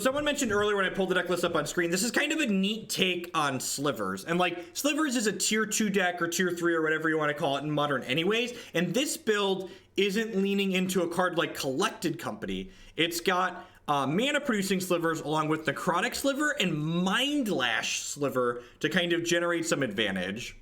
Someone mentioned earlier when I pulled the deck list up on screen, this is kind of a neat take on Slivers. And like, Slivers is a tier 2 deck or tier 3 or whatever you want to call it in Modern anyways. And this build isn't leaning into a card like Collected Company. It's got mana producing slivers along with Necrotic Sliver and Mindlash Sliver to kind of generate some advantage.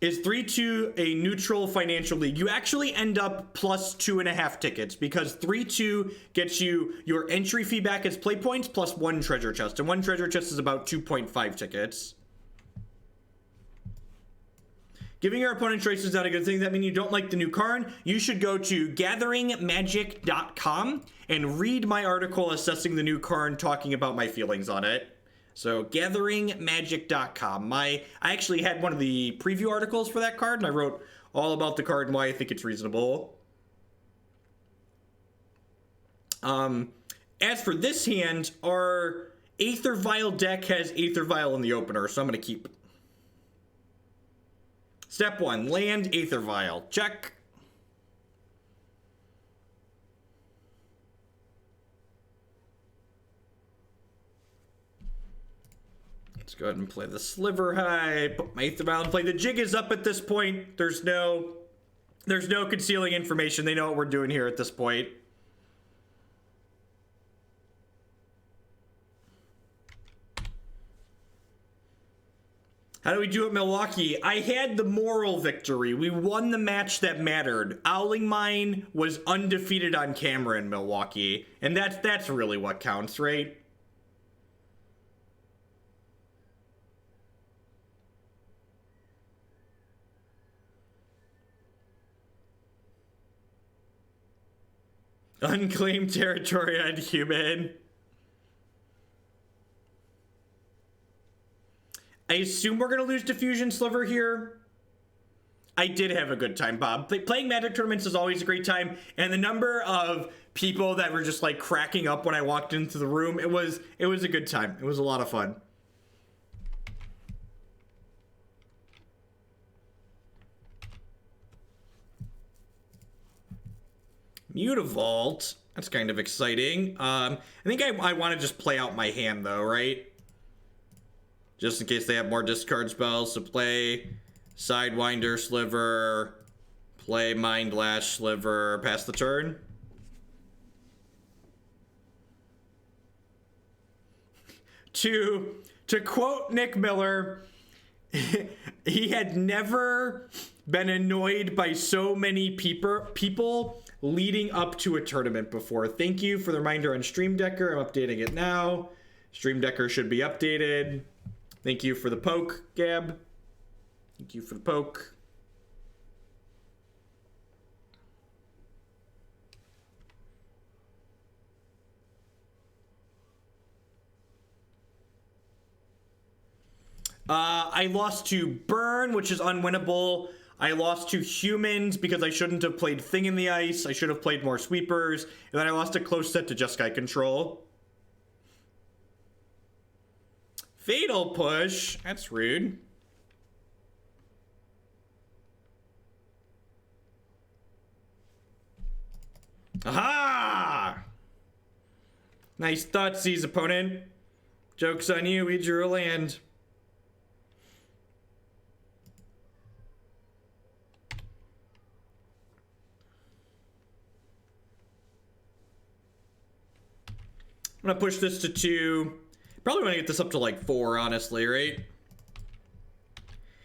Is 3-2 a neutral financial league? You actually end up plus 2.5 tickets because 3-2 gets you your entry fee back as play points plus 1 treasure chest. And 1 treasure chest is about 2.5 tickets. Giving your opponent choices is not a good thing. That means you don't like the new card. You should go to gatheringmagic.com and read my article assessing the new card, talking about my feelings on it. So gatheringmagic.com. I actually had one of the preview articles for that card, and I wrote all about the card and why I think it's reasonable. As for this hand, our Aether Vial deck has Aether Vial in the opener, so I'm going to keep. Step 1, land Aether Vial. Check. Let's go ahead and play the Sliver Hive. Put my Aether Vial and play. The jig is up at this point. There's no concealing information. They know what we're doing here at this point. How do we do at Milwaukee? I had the moral victory. We won the match that mattered. Owling Mine was undefeated on camera in Milwaukee. And that's really what counts, right? Unclaimed Territory on human. I assume we're going to lose Diffusion Sliver here. I did have a good time, Bob. Playing Magic tournaments is always a great time, and the number of people that were just like cracking up when I walked into the room, it was a good time. It was a lot of fun. Mutavault. That's kind of exciting. I think I want to just play out my hand though, right? Just in case they have more discard spells. So play Sidewinder Sliver, play Mindlash Sliver, pass the turn. To quote Nick Miller, he had never been annoyed by so many people leading up to a tournament before. Thank you for the reminder on Stream Decker. I'm updating it now. Stream Decker should be updated. Thank you for the poke, Gab. Thank you for the poke. I lost to Burn, which is unwinnable. I lost to Humans because I shouldn't have played Thing in the Ice. I should have played more Sweepers. And then I lost a close set to Jeskai Control. Fatal Push. That's rude. Aha! Nice Thoughtseize, opponent. Joke's on you, we drew a land. I'm gonna push this to 2. Probably want to get this up to like 4, honestly, right?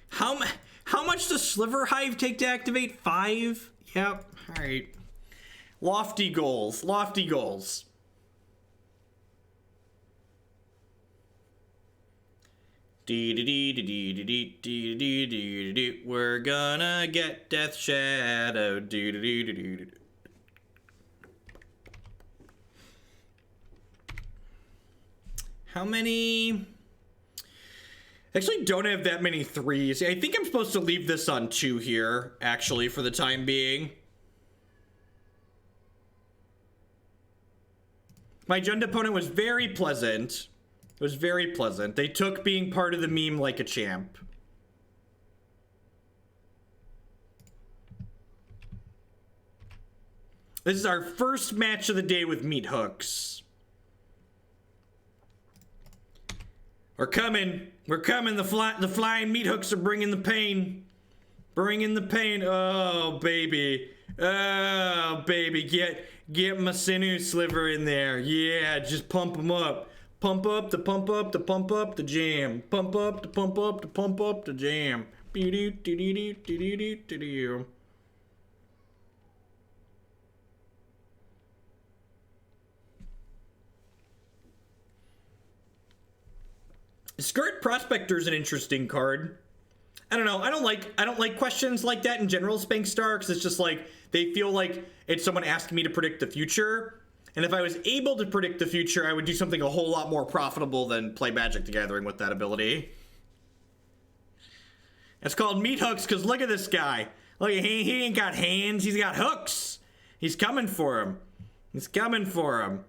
How much does Sliver Hive take to activate? 5? Yep. All right. Lofty goals. Lofty goals. We're gonna get Death Shadow. How many? Actually don't have that many 3s. I think I'm supposed to leave this on 2 here, actually, for the time being. My Jund opponent was very pleasant. It was very pleasant. They took being part of the meme like a champ. This is our first match of the day with meat hooks. We're coming. We're coming. The flying meat hooks are bringing the pain. Bringing the pain. Oh, baby. Oh, baby. Get my Sinew Sliver in there. Yeah, just pump them up. Pump up to pump up to pump up the jam. Pump up to pump up to pump up the jam. Skirt Prospector is an interesting card. I don't know. I don't like questions like that in general, Spankstar, because it's just like they feel like it's someone asking me to predict the future. And if I was able to predict the future, I would do something a whole lot more profitable than play Magic the Gathering with that ability. It's called meat hooks because look at this guy. Look, he ain't got hands. He's got hooks. He's coming for him. He's coming for him.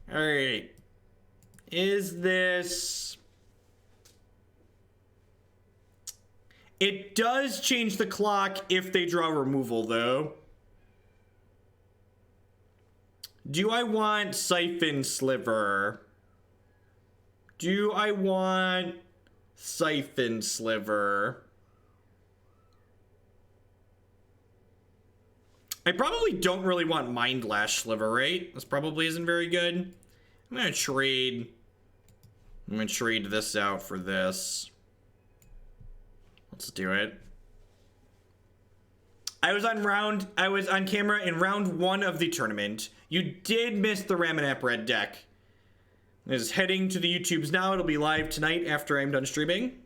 All right. Is this... It does change the clock if they draw removal, though. Do I want Syphon Sliver? Do I want Syphon Sliver? I probably don't really want Mindlash Sliver, right? This probably isn't very good. I'm gonna trade this out for this. Let's do it. I was on camera in round 1 of the tournament. You did miss the Ramanap Red deck. It is heading to the YouTubes now. It'll be live tonight after I'm done streaming.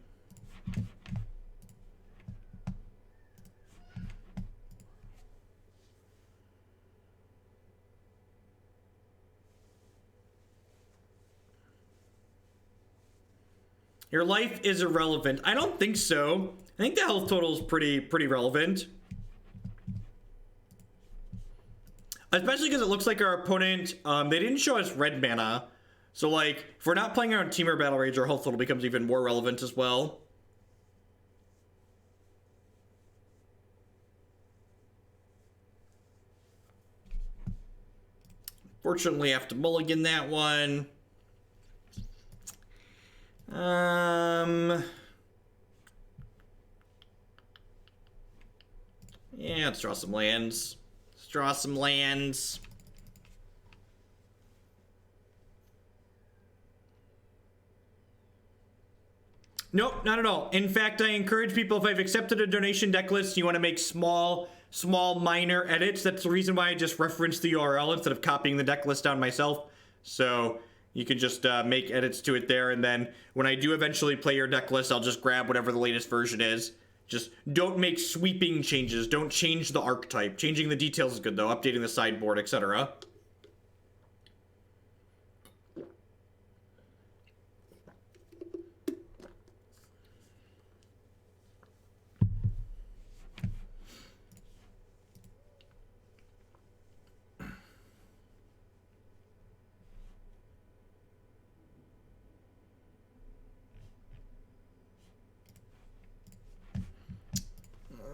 Your life is irrelevant. I don't think so. I think the health total is pretty relevant. Especially because it looks like our opponent, they didn't show us red mana. So, like, if we're not playing our Teamer Battle Rage, our health total becomes even more relevant as well. Fortunately, I have to mulligan that one. Yeah, let's draw some lands. Let's draw some lands. Nope, not at all. In fact, I encourage people, if I've accepted a donation deck list, you want to make small minor edits. That's the reason why I just referenced the URL instead of copying the deck list down myself. So you can just make edits to it there, and then when I do eventually play your deck list, I'll just grab whatever the latest version is. Just don't make sweeping changes. Don't change the archetype. Changing the details is good, though. Updating the sideboard, etc.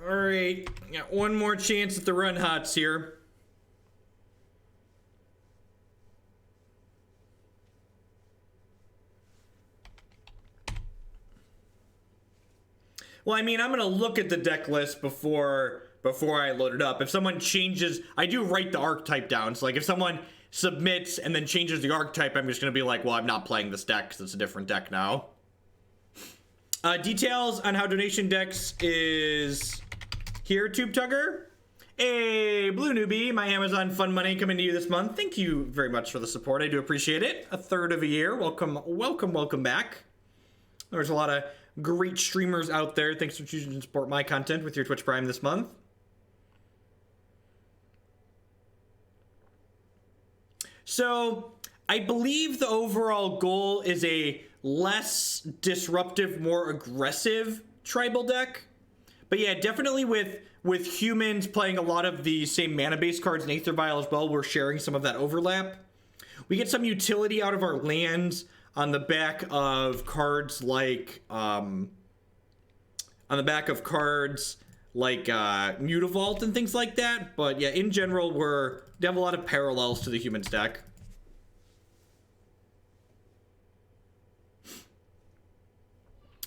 Alright, got one more chance at the run hots here. Well, I mean, I'm gonna look at the deck list before I load it up. If someone changes, I do write the archetype down. So, like, if someone submits and then changes the archetype, I'm just gonna be like, well, I'm not playing this deck because it's a different deck now. Details on how donation decks is here, Tube Tugger. Hey, Blue Newbie, my Amazon Fun Money coming to you this month. Thank you very much for the support. I do appreciate it. A third of a year. Welcome back. There's a lot of great streamers out there. Thanks for choosing to support my content with your Twitch Prime this month. So, I believe the overall goal is a less disruptive, more aggressive tribal deck. But yeah, definitely with humans playing a lot of the same mana-based cards in Aether Vial as well, we're sharing some of that overlap. We get some utility out of our lands on the back of cards like, Mutavault and things like that. But yeah, in general, they have a lot of parallels to the humans deck.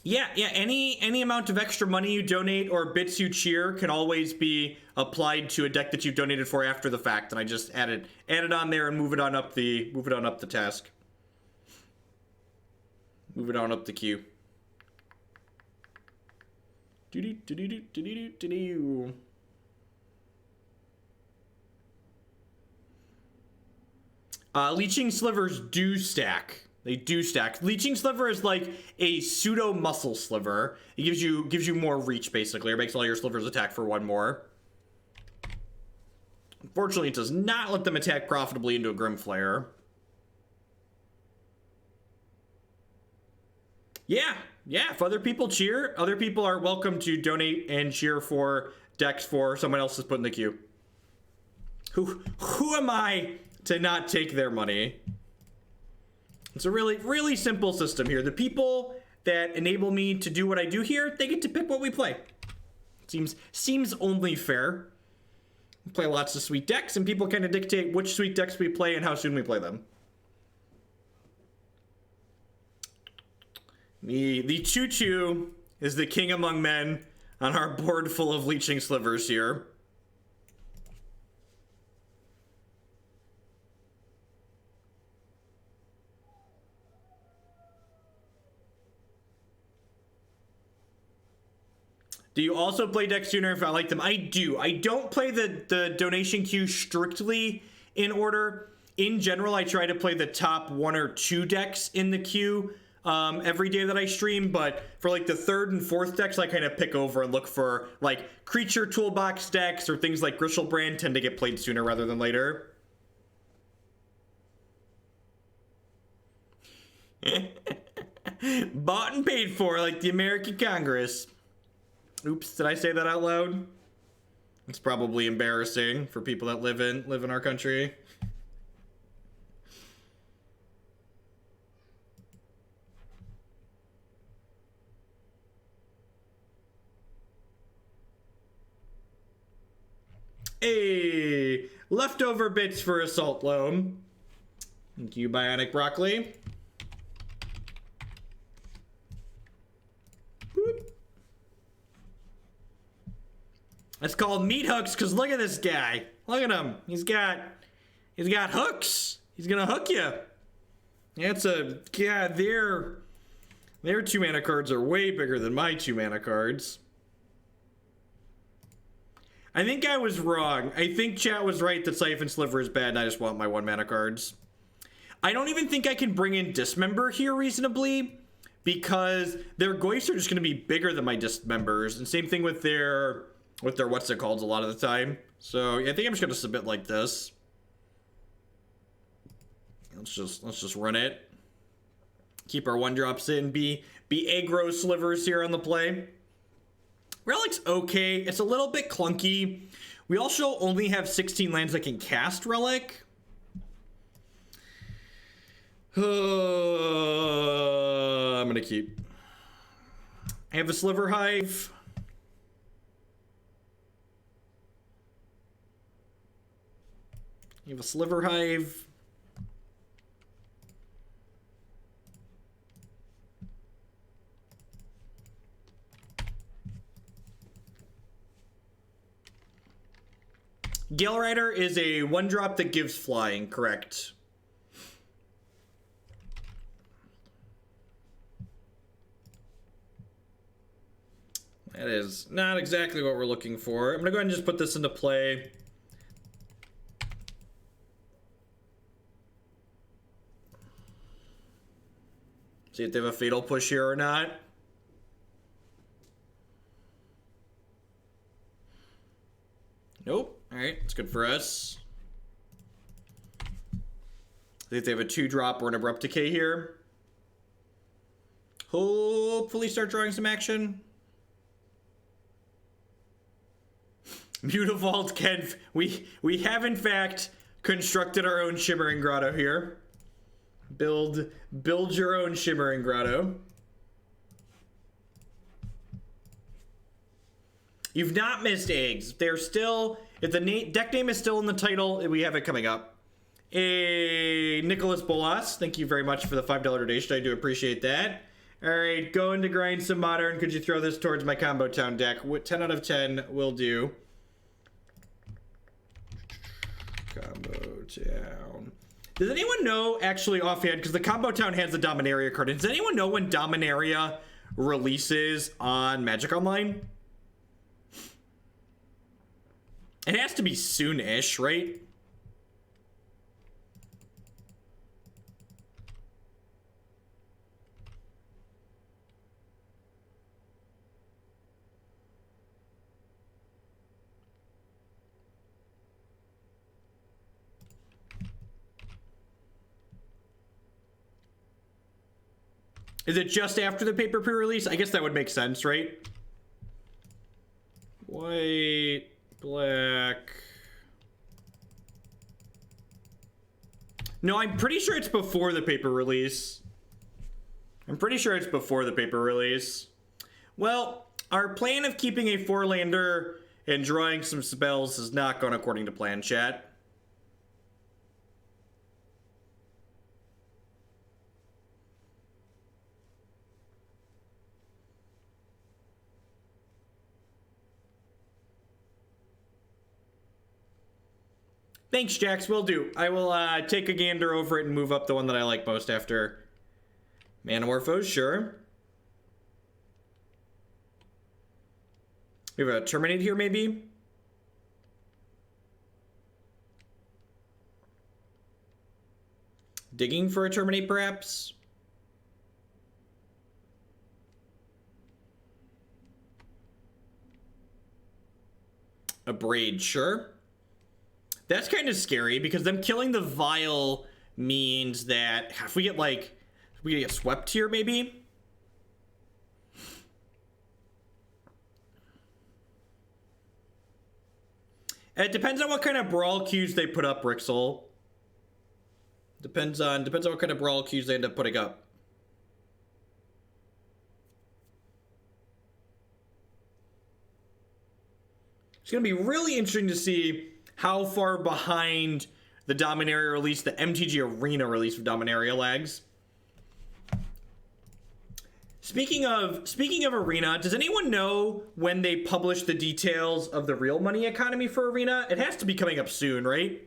Yeah, any amount of extra money you donate or bits you cheer can always be applied to a deck that you've donated for after the fact, and I just added on there and move it on up the task. Move it on up the queue. Leeching Slivers do stack. They do stack. Leeching Sliver is like a pseudo muscle sliver. It gives you more reach basically, or makes all your slivers attack for 1 more. Unfortunately, it does not let them attack profitably into a Grimflayer. Yeah, if other people cheer, other people are welcome to donate and cheer for decks for someone else is put in the queue. Who am I to not take their money? It's a really, really simple system here. The people that enable me to do what I do here, they get to pick what we play. Seems only fair. We play lots of sweet decks, and people kind of dictate which sweet decks we play and how soon we play them. The Choo-Choo is the king among men on our board full of Leeching Slivers here. Do you also play decks sooner if I like them? I do. I don't play the donation queue strictly in order. In general, I try to play the top 1 or 2 decks in the queue every day that I stream, but for like the 3rd and 4th decks, I kind of pick over and look for like creature toolbox decks or things like Grishelbrand tend to get played sooner rather than later. Bought and paid for like the American Congress. Oops, did I say that out loud? It's probably embarrassing for people that live in our country. Hey, leftover bits for Assault Loam. Thank you, Bionic Broccoli. Boop. It's called meat hooks because look at this guy. Look at him. He's got hooks. He's gonna hook you. Yeah, their 2 mana cards are way bigger than my 2 mana cards. I think I was wrong. I think chat was right that Syphon Sliver is bad and I just want my 1 mana cards. I don't even think I can bring in Dismember here reasonably because their Goyfs are just going to be bigger than my Dismembers. And same thing with their what's it called a lot of the time. So yeah, I think I'm just going to submit like this. Let's just run it. Keep our 1-drops in. Be aggro slivers here on the play. Relic's okay. It's a little bit clunky. We also only have 16 lands that can cast Relic. I'm gonna keep. I have a Sliver Hive. You have a Sliver Hive. Galerider is a 1-drop that gives flying, correct? That is not exactly what we're looking for. I'm gonna go ahead and just put this into play. See if they have a Fatal Push here or not. Nope. Alright, it's good for us. See if they have a 2-drop or an Abrupt Decay here. Hopefully start drawing some action. Mutavault can... We have in fact constructed our own Shimmering Grotto here. Build your own Shimmering Grotto. You've not missed eggs. They're still, if the deck name is still in the title, we have it coming up. Nicholas Bolas, thank you very much for the $5 donation. I do appreciate that. All right, going to grind some modern. Could you throw this towards my Combo Town deck? 10 out of 10 will do. Combo Town. Does anyone know, actually offhand, because the Combo Town has the Dominaria card, does anyone know when Dominaria releases on Magic Online? It has to be soon-ish, right? Is it just after the paper pre-release? I guess that would make sense, right? White, black. No, I'm pretty sure it's before the paper release. I'm pretty sure it's before the paper release. Well, our plan of keeping a 4-lander and drawing some spells has not gone according to plan, chat. Thanks, Jax. Will do. I will take a gander over it and move up the one that I like most after Manamorphose, sure. We have a Terminate here, maybe? Digging for a Terminate, perhaps? A Braid, sure. That's kind of scary because them killing the Vial means that if we get like, we get swept here maybe? It depends on what kind of brawl queues they put up, Rixel. Depends on what kind of brawl queues they end up putting up. It's gonna be really interesting to see how far behind the Dominaria release, the MTG Arena release of Dominaria lags. Speaking of Arena, does anyone know when they publish the details of the real money economy for Arena? It has to be coming up soon, right?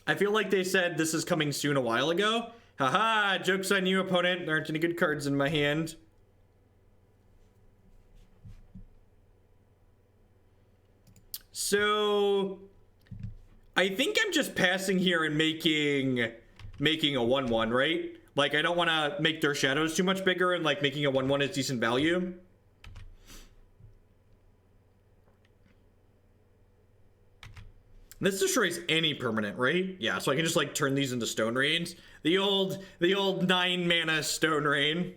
I feel like they said this is coming soon a while ago. Haha, joke's on you, opponent. There aren't any good cards in my hand. So I think I'm just passing here and making a 1/1, right? Like, I don't want to make their shadows too much bigger, and like making a 1/1 is decent value. This destroys any permanent, right? Yeah, so I can just like turn these into Stone Rains. The old 9-mana Stone Rain.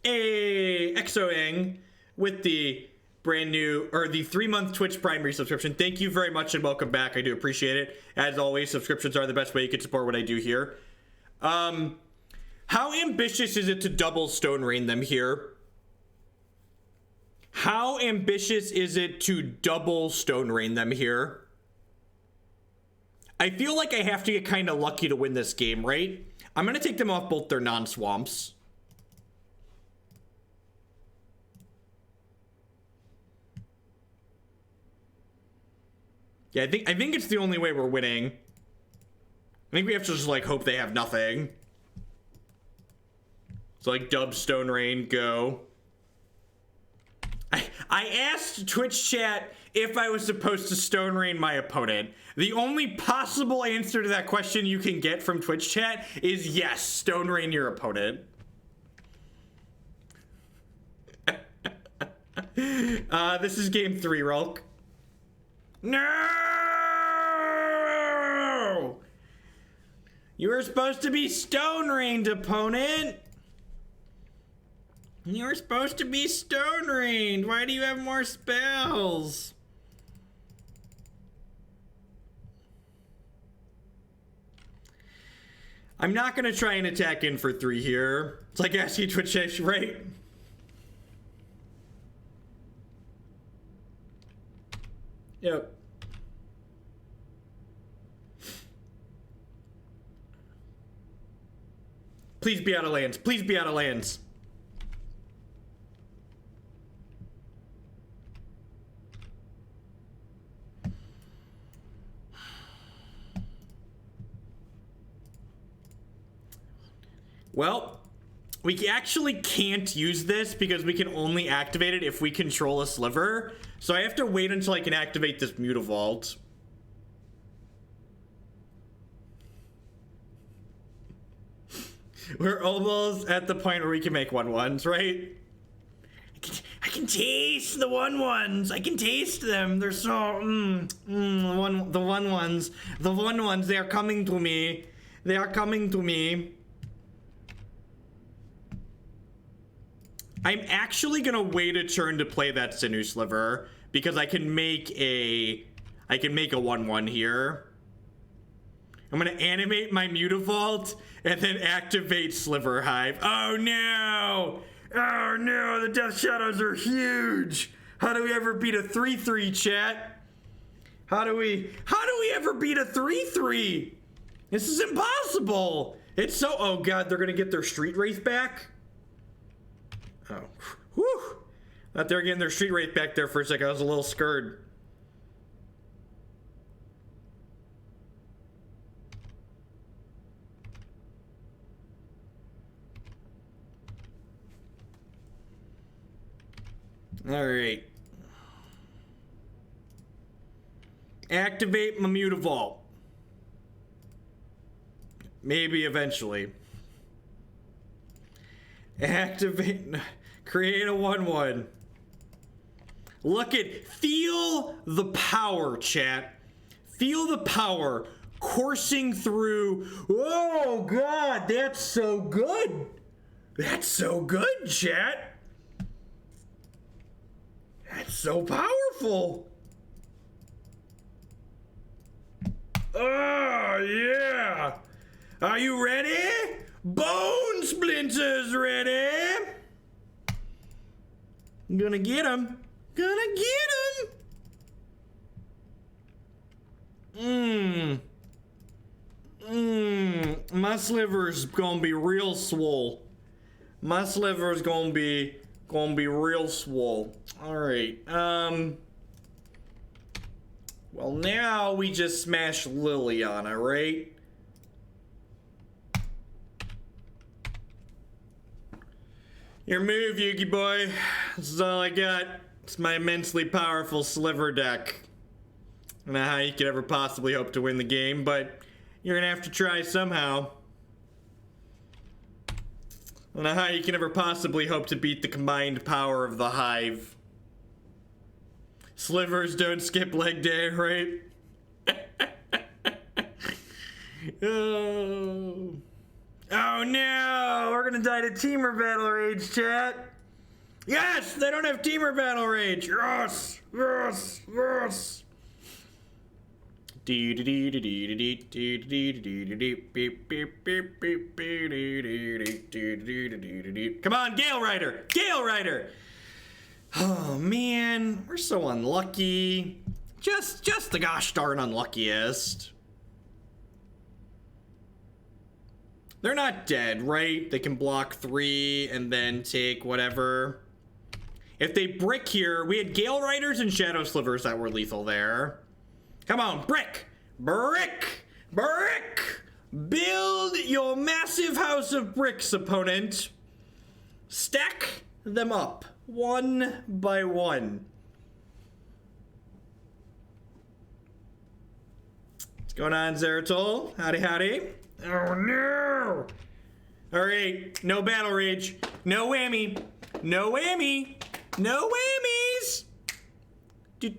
Hey, Exoang with the brand new, or the 3-month Twitch Prime resubscription. Thank you very much and welcome back. I do appreciate it. As always, subscriptions are the best way you can support what I do here. How ambitious is it to double Stone Rain them here? How ambitious is it to double Stone Rain them here? I feel like I have to get kind of lucky to win this game, right? I'm going to take them off both their non-swamps. Yeah, I think it's the only way we're winning. I think we have to just like hope they have nothing. So like dub Stone Rain, go. I asked Twitch chat if I was supposed to Stone Rain my opponent. The only possible answer to that question you can get from Twitch chat is yes, Stone Rain your opponent. This is game 3, Rolk. No! You were supposed to be Stone Rained, opponent. You were supposed to be Stone Rained. Why do you have more spells? I'm not gonna try and attack in for 3 here. It's like asking Twitch, right? Yep. Please be out of lands. Please be out of lands. Well, we actually can't use this because we can only activate it if we control a sliver. So I have to wait until I can activate this Mutavault. We're almost at the point where we can make 1/1s, right? I can taste the 1/1s. I can taste them. They're so the 1/1s. The 1/1s. They are coming to me. They are coming to me. I'm actually gonna wait a turn to play that Sinew Sliver because I can make a 1/1 here. I'm gonna animate my Mutavault and then activate Sliver Hive. Oh no! Oh no, the Death Shadows are huge! How do we ever beat a 3/3, chat? How do we ever beat a 3/3? This is impossible! It's so, oh god, they're gonna get their Street Wraith back? Oh, whew! Thought they were getting their Street Wraith back there for a second. I was a little scared. All right. Activate my Mutavault. Maybe eventually. Activate, create a 1/1. Look at, feel the power, chat. Feel the power coursing through. Oh god, that's so good. That's so good, chat. That's so powerful. Oh yeah. Are you ready? Bonesplitter's ready. I'm gonna get him. Gonna get him. My sliver's gonna be real swole. My sliver's gonna be real swole. All right. Well, now we just smash Liliana, right? Your move, Yugi boy. This is all I got. It's my immensely powerful Sliver deck. I don't know how you could ever possibly hope to win the game, but you're gonna have to try somehow. I don't know how you can ever possibly hope to beat the combined power of the Hive. Slivers don't skip leg day, right? Oh. Oh no! We're gonna die to Teamer Battle Rage, chat! Yes! They don't have Teamer Battle Rage! Yes! Yes! Yes! Come on, Galerider! Galerider! Oh man, we're so unlucky. Just the gosh darn unluckiest. They're not dead, right? They can block 3 and then take whatever. If they brick here, we had Galeriders and Shadow Slivers that were lethal there. Come on, brick! Brick! Brick! Build your massive house of bricks, opponent. Stack them up, 1 by 1. What's going on, Zeratol? Howdy, howdy. Oh no! Alright, no battle rage. No whammy. No whammy. No whammies! This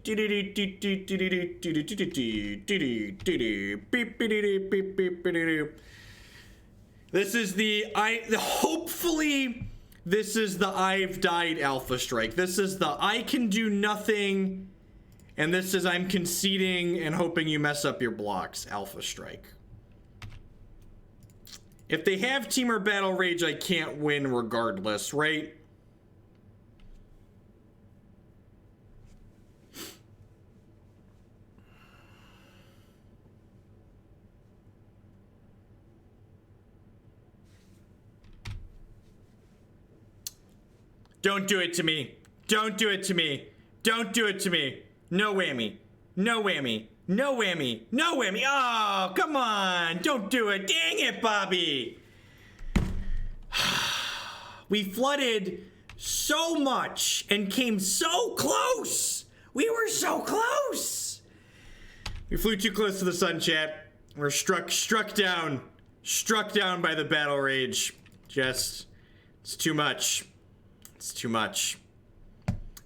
is hopefully this is the I've died alpha strike. This is the I can do nothing, and this is I'm conceding and hoping you mess up your blocks alpha strike. If they have Team or Battle Rage, I can't win regardless, right? Don't do it to me. Don't do it to me. Don't do it to me. No whammy. No whammy. No whammy. No whammy. Oh, come on. Don't do it. Dang it, Bobby. We flooded so much and came so close. We were so close. We flew too close to the sun, chat. We're struck down by the battle rage. Just, it's too much. It's too much.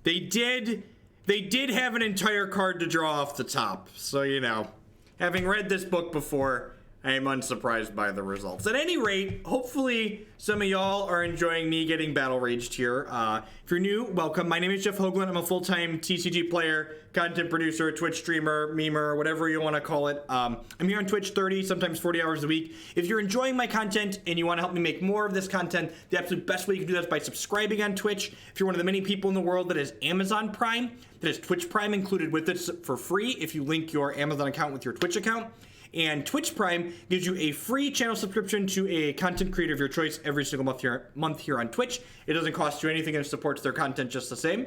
They did have an entire card to draw off the top. So, you know, having read this book before, I am unsurprised by the results. At any rate, hopefully some of y'all are enjoying me getting battle raged here. If you're new, welcome. My name is Jeff Hoagland. I'm a full-time TCG player, content producer, Twitch streamer, memer, whatever you want to call it. I'm here on Twitch 30, sometimes 40 hours a week. If you're enjoying my content and you want to help me make more of this content, the absolute best way you can do that is by subscribing on Twitch. If you're one of the many people in the world that has Amazon Prime, that has Twitch Prime included with it for free if you link your Amazon account with your Twitch account. And Twitch Prime gives you a free channel subscription to a content creator of your choice every single month here on Twitch. It doesn't cost you anything and it supports their content just the same.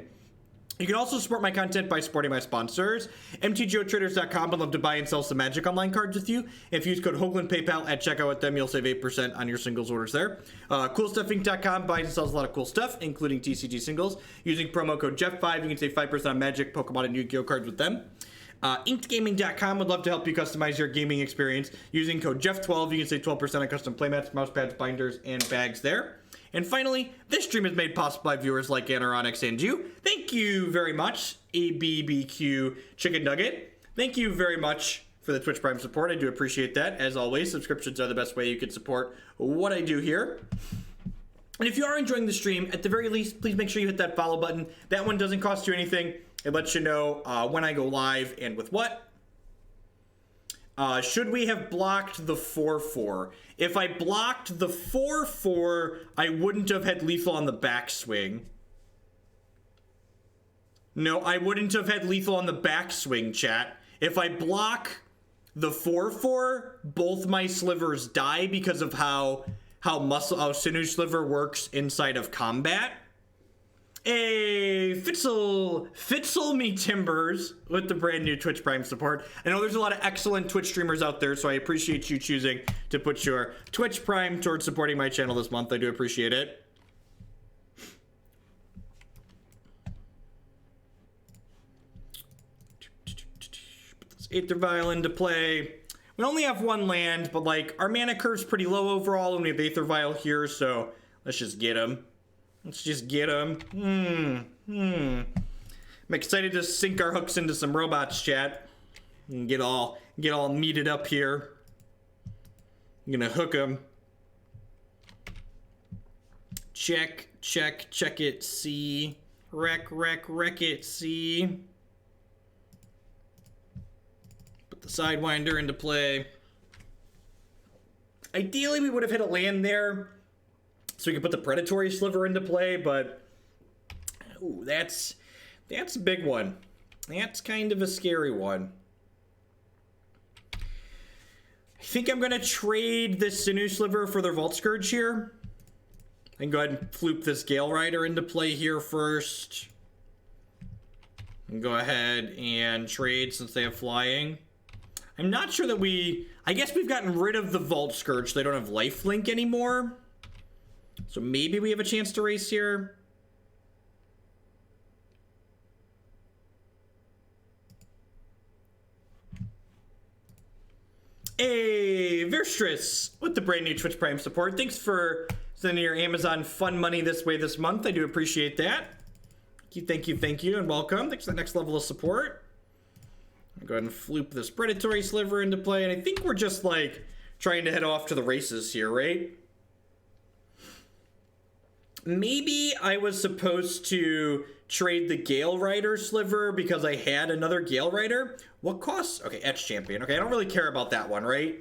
You can also support my content by supporting my sponsors. MTGOtraders.com would love to buy and sell some Magic Online cards with you. If you use code HoaglandPayPal at checkout with them, you'll save 8% on your singles orders there. CoolStuffInc.com buys and sells a lot of cool stuff, including TCG singles. Using promo code Jeff5, you can save 5% on Magic, Pokemon, and Yu-Gi-Oh cards with them. InkedGaming.com would love to help you customize your gaming experience. Using code Jeff12, you can save 12% on custom playmats, mousepads, binders, and bags there. And finally, this stream is made possible by viewers like Anoronix and you. Thank you very much, ABBQ Chicken Nugget. Thank you very much for the Twitch Prime support. I do appreciate that. As always, subscriptions are the best way you can support what I do here. And if you are enjoying the stream, at the very least, please make sure you hit that follow button. That one doesn't cost you anything. It lets you know when I go live and with what. Should we have blocked the 4/4? If I blocked the 4/4, I wouldn't have had lethal on the backswing. No, I wouldn't have had lethal on the backswing, chat. If I block the 4/4, both my slivers die because of how Sinew Sliver works inside of combat. Hey, Fitzel me Timbers with the brand new Twitch Prime support. I know there's a lot of excellent Twitch streamers out there, so I appreciate you choosing to put your Twitch Prime towards supporting my channel this month. I do appreciate it. Put this Aether Vial into play. We only have one land, but like our mana curve's pretty low overall, and we have Aether Vial here, so let's just get him. Let's just get him. I'm excited to sink our hooks into some robots, chat. And get all meated up here. I'm gonna hook him. Check it, see. Wreck it, see. Put the Sidewinder into play. Ideally, we would have hit a land there, so we could put the Predatory Sliver into play, but ooh, that's a big one. That's kind of a scary one. I think I'm gonna trade this Sinew Sliver for their Vault Scourge here. And go ahead and floop this Galerider into play here first. And go ahead and trade since they have flying. I'm not sure that I guess we've gotten rid of the Vault Scourge. They don't have lifelink anymore. So maybe we have a chance to race here. Hey, Verstress with the brand new Twitch Prime support. Thanks for sending your Amazon fun money this way this month. I do appreciate that. Thank you, and welcome. Thanks for the next level of support. I'll go ahead and floop this Predatory Sliver into play, and I think we're just like trying to head off to the races here, right? Maybe I was supposed to trade the Galerider Sliver because I had another Galerider. What costs? Okay, Etch Champion. Okay, I don't really care about that one, right?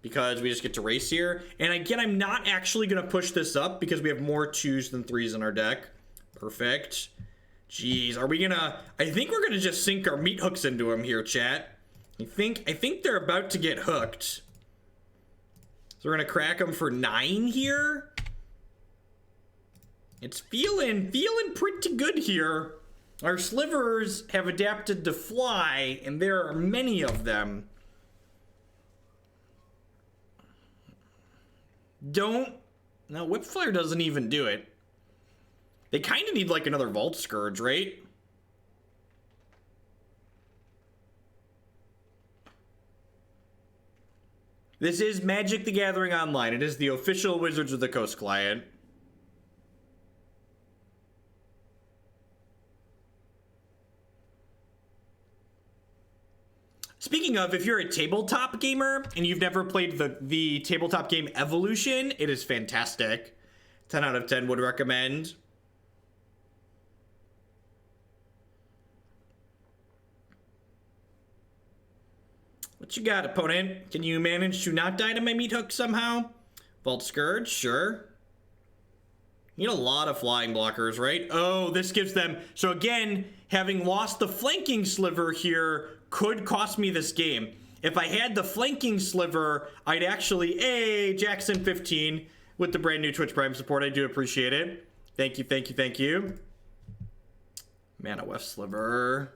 because we just get to race here. And again, I'm not actually going to push this up because we have more 2s than 3s in our deck. Perfect. Jeez, are we going to... I think we're going to just sink our meat hooks into them here, chat. I think they're about to get hooked. So we're going to crack them for 9 here. It's feeling pretty good here. Our slivers have adapted to fly, and there are many of them. No, Whipflare doesn't even do it. They kind of need like another Vault Scourge, right? This is Magic the Gathering Online. It is the official Wizards of the Coast client. Speaking of, if you're a tabletop gamer and you've never played the tabletop game Evolution, it is fantastic. 10 out of 10 would recommend. What you got, opponent? Can you manage to not die to my meat hook somehow? Vault Scourge, sure. You need a lot of flying blockers, right? Oh, this gives them... So again, having lost the flanking sliver here could cost me this game. If I had the flanking sliver, I'd actually... Jackson 15 with the brand new Twitch Prime support. I do appreciate it. Thank you, thank you, thank you. Manaweft Sliver.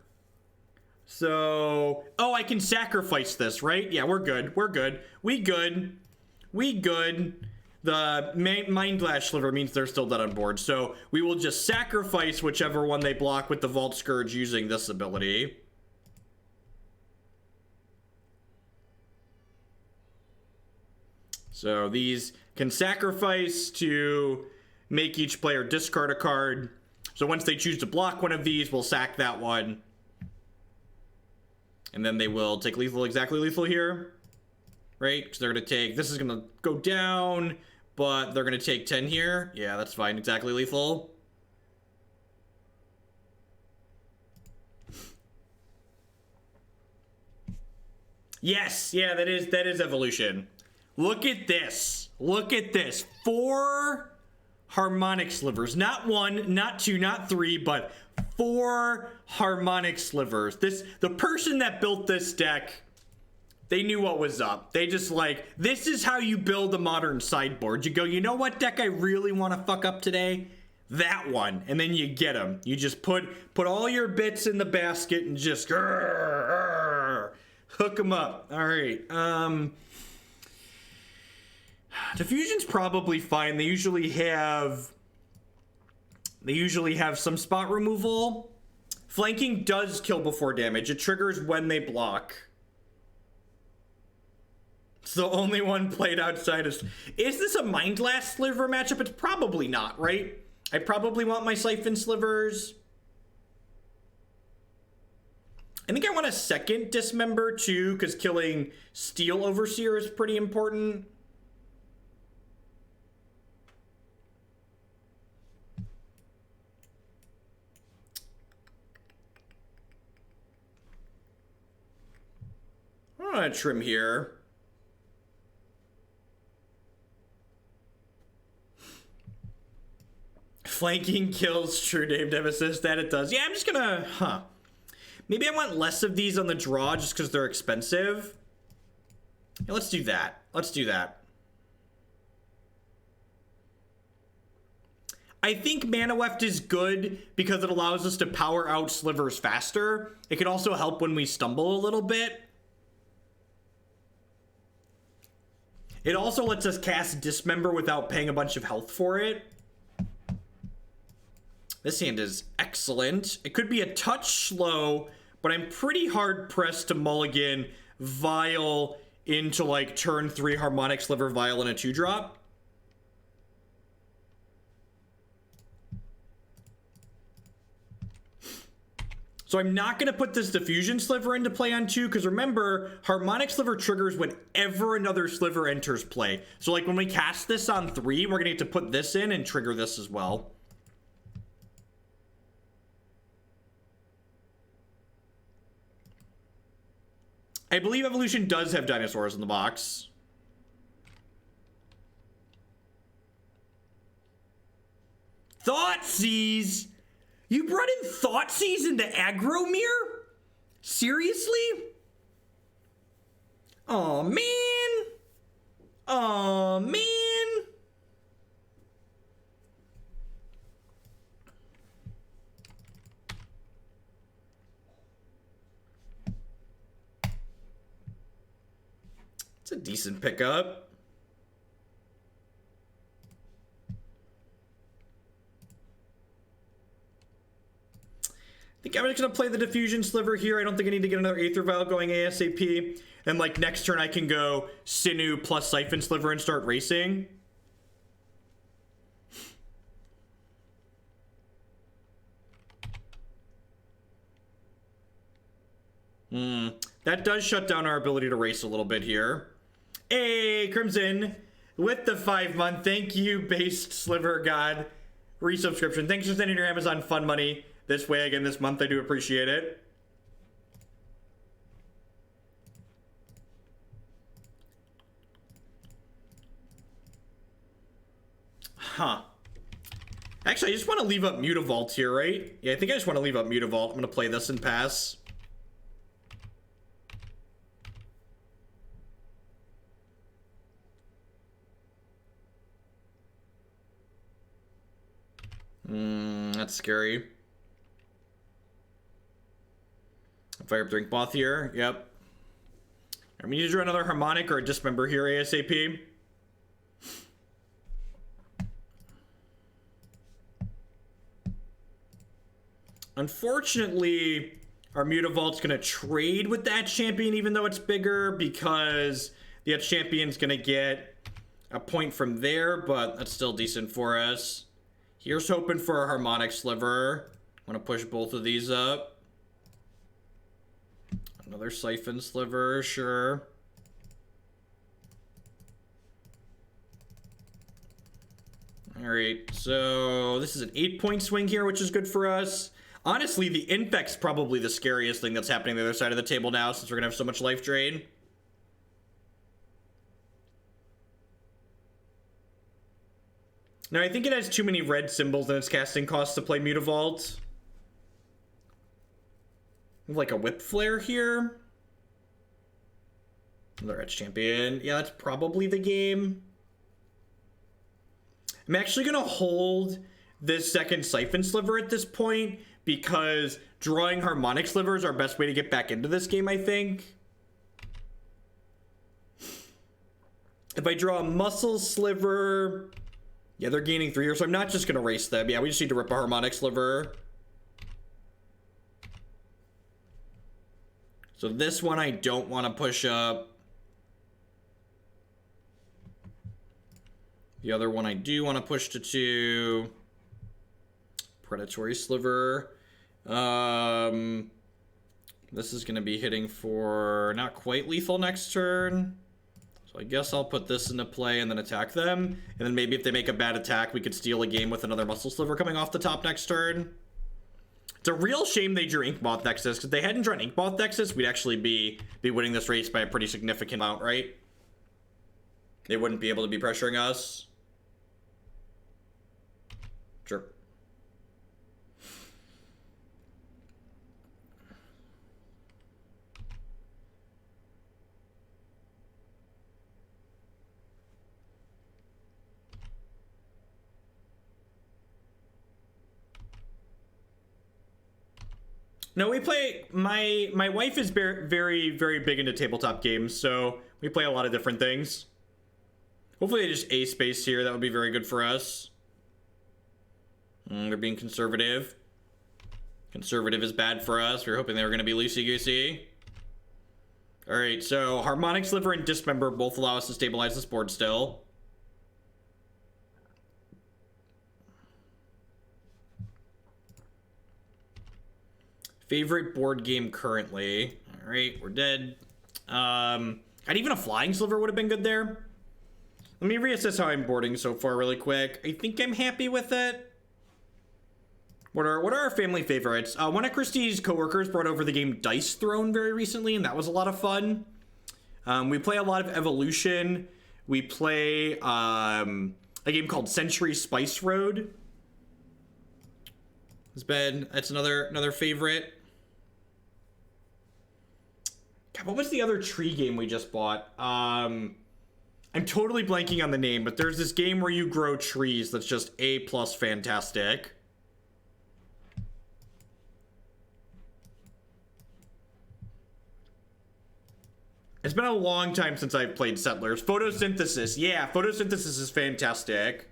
So... Oh, I can sacrifice this, right? Yeah, we're good. We're good. We good. We good. The Mindlash Sliver means they're still dead on board. So we will just sacrifice whichever one they block with the Vault Scourge using this ability. So these can sacrifice to make each player discard a card. So once they choose to block one of these, we'll sack that one. And then they will take lethal, exactly lethal here. Right? Because they're going to take... This is going to go down, but they're going to take 10 here. Yeah, that's fine. Exactly lethal. Yes! Yeah, that is Evolution. Look at this. Look at this. 4 Harmonic Slivers. Not 1, not 2, not 3, but 4 Harmonic Slivers. The person that built this deck, they knew what was up. They just like, this is how you build a modern sideboard. You go, you know what deck I really want to fuck up today? That one. And then you get them. You just put all your bits in the basket and just hook them up. All right. Diffusion's probably fine. They usually have some spot removal. Flanking does kill before damage. It triggers when they block. It's the only one played outside of... Is this a Mindlash Sliver matchup? It's probably not, right? I probably want my Syphon Slivers. I think I want a second Dismember too, because killing Steel Overseer is pretty important. I'm gonna trim here. Flanking kills True Name Nemesis. That it does. Yeah, I'm just gonna... Maybe I want less of these on the draw just because they're expensive. Yeah, let's do that. Let's do that. I think Manaweft is good because it allows us to power out slivers faster. It can also help when we stumble a little bit. It also lets us cast Dismember without paying a bunch of health for it. This hand is excellent. It could be a touch slow, but I'm pretty hard pressed to mulligan Vial into like turn 3 Harmonic Sliver Vial and a 2-drop. So I'm not going to put this Diffusion Sliver into play on 2, because remember, Harmonic Sliver triggers whenever another Sliver enters play. So like when we cast this on 3, we're going to get to put this in and trigger this as well. I believe Evolution does have dinosaurs in the box. Thoughtseize? You brought in Thoughtseize into aggro mirror? Seriously? Oh man. Oh man. It's a decent pickup. I think I'm just going to play the Diffusion Sliver here. I don't think I need to get another Aether Vial going ASAP. And like next turn I can go Sinew plus Syphon Sliver and start racing. That does shut down our ability to race a little bit here. Hey, Crimson, with the 5-month. Thank you, Based Sliver God. Resubscription. Thanks for sending your Amazon Fun money this way again this month. I do appreciate it. Huh. Actually, I just want to leave up Mutavault here, right? Yeah, I think I just want to leave up Mutavault. I'm going to play this and pass. That's scary. Fire up Drink Moth here. Yep. We need to draw another Harmonic or a Dismember here ASAP. Unfortunately, our Mutavault's going to trade with that champion even though it's bigger because the champion's going to get a point from there, but that's still decent for us. Here's hoping for a Harmonic Sliver. I'm going to push both of these up. Another Syphon Sliver, sure. Alright, so this is an 8-point swing here, which is good for us. Honestly, the Infect's probably the scariest thing that's happening on the other side of the table now since we're going to have so much life drain. Now, I think it has too many red symbols in its casting costs to play Mutavault. Like a Whip Flare here. Another Edge Champion. Yeah, that's probably the game. I'm actually going to hold this second Syphon Sliver at this point because drawing Harmonic Sliver is our best way to get back into this game, I think. If I draw a Muscle Sliver... Yeah, they're gaining 3 here, so I'm not just going to race them. Yeah, we just need to rip a Harmonic Sliver. So this one I don't want to push up. The other one I do want to push to 2. Predatory Sliver. This is going to be hitting for not quite lethal next turn. So I guess I'll put this into play and then attack them. And then maybe if they make a bad attack, we could steal a game with another Muscle Sliver coming off the top next turn. It's a real shame they drew Inkmoth Nexus, because if they hadn't drawn Inkmoth Nexus, we'd actually be winning this race by a pretty significant amount, right? They wouldn't be able to be pressuring us. Sure. No, we play, my wife is very, very big into tabletop games, so we play a lot of different things. Hopefully they just A-space here, that would be very good for us. They're being conservative. Conservative is bad for us. We were hoping they were going to be loosey-goosey. Alright, so Harmonic Sliver and Dismember both allow us to stabilize this board still. Favorite board game currently. Alright, we're dead. And even a Flying Sliver would have been good there. Let me reassess how I'm boarding so far really quick. I think I'm happy with it. What are our family favorites? One of Christie's coworkers brought over the game Dice Throne very recently, and that was a lot of fun. We play a lot of Evolution. We play a game called Century Spice Road. That's another favorite. God, what was the other tree game we just bought? I'm totally blanking on the name, but there's this game where you grow trees that's just A+ fantastic. It's been a long time since I've played Settlers. Photosynthesis. Yeah, Photosynthesis is fantastic.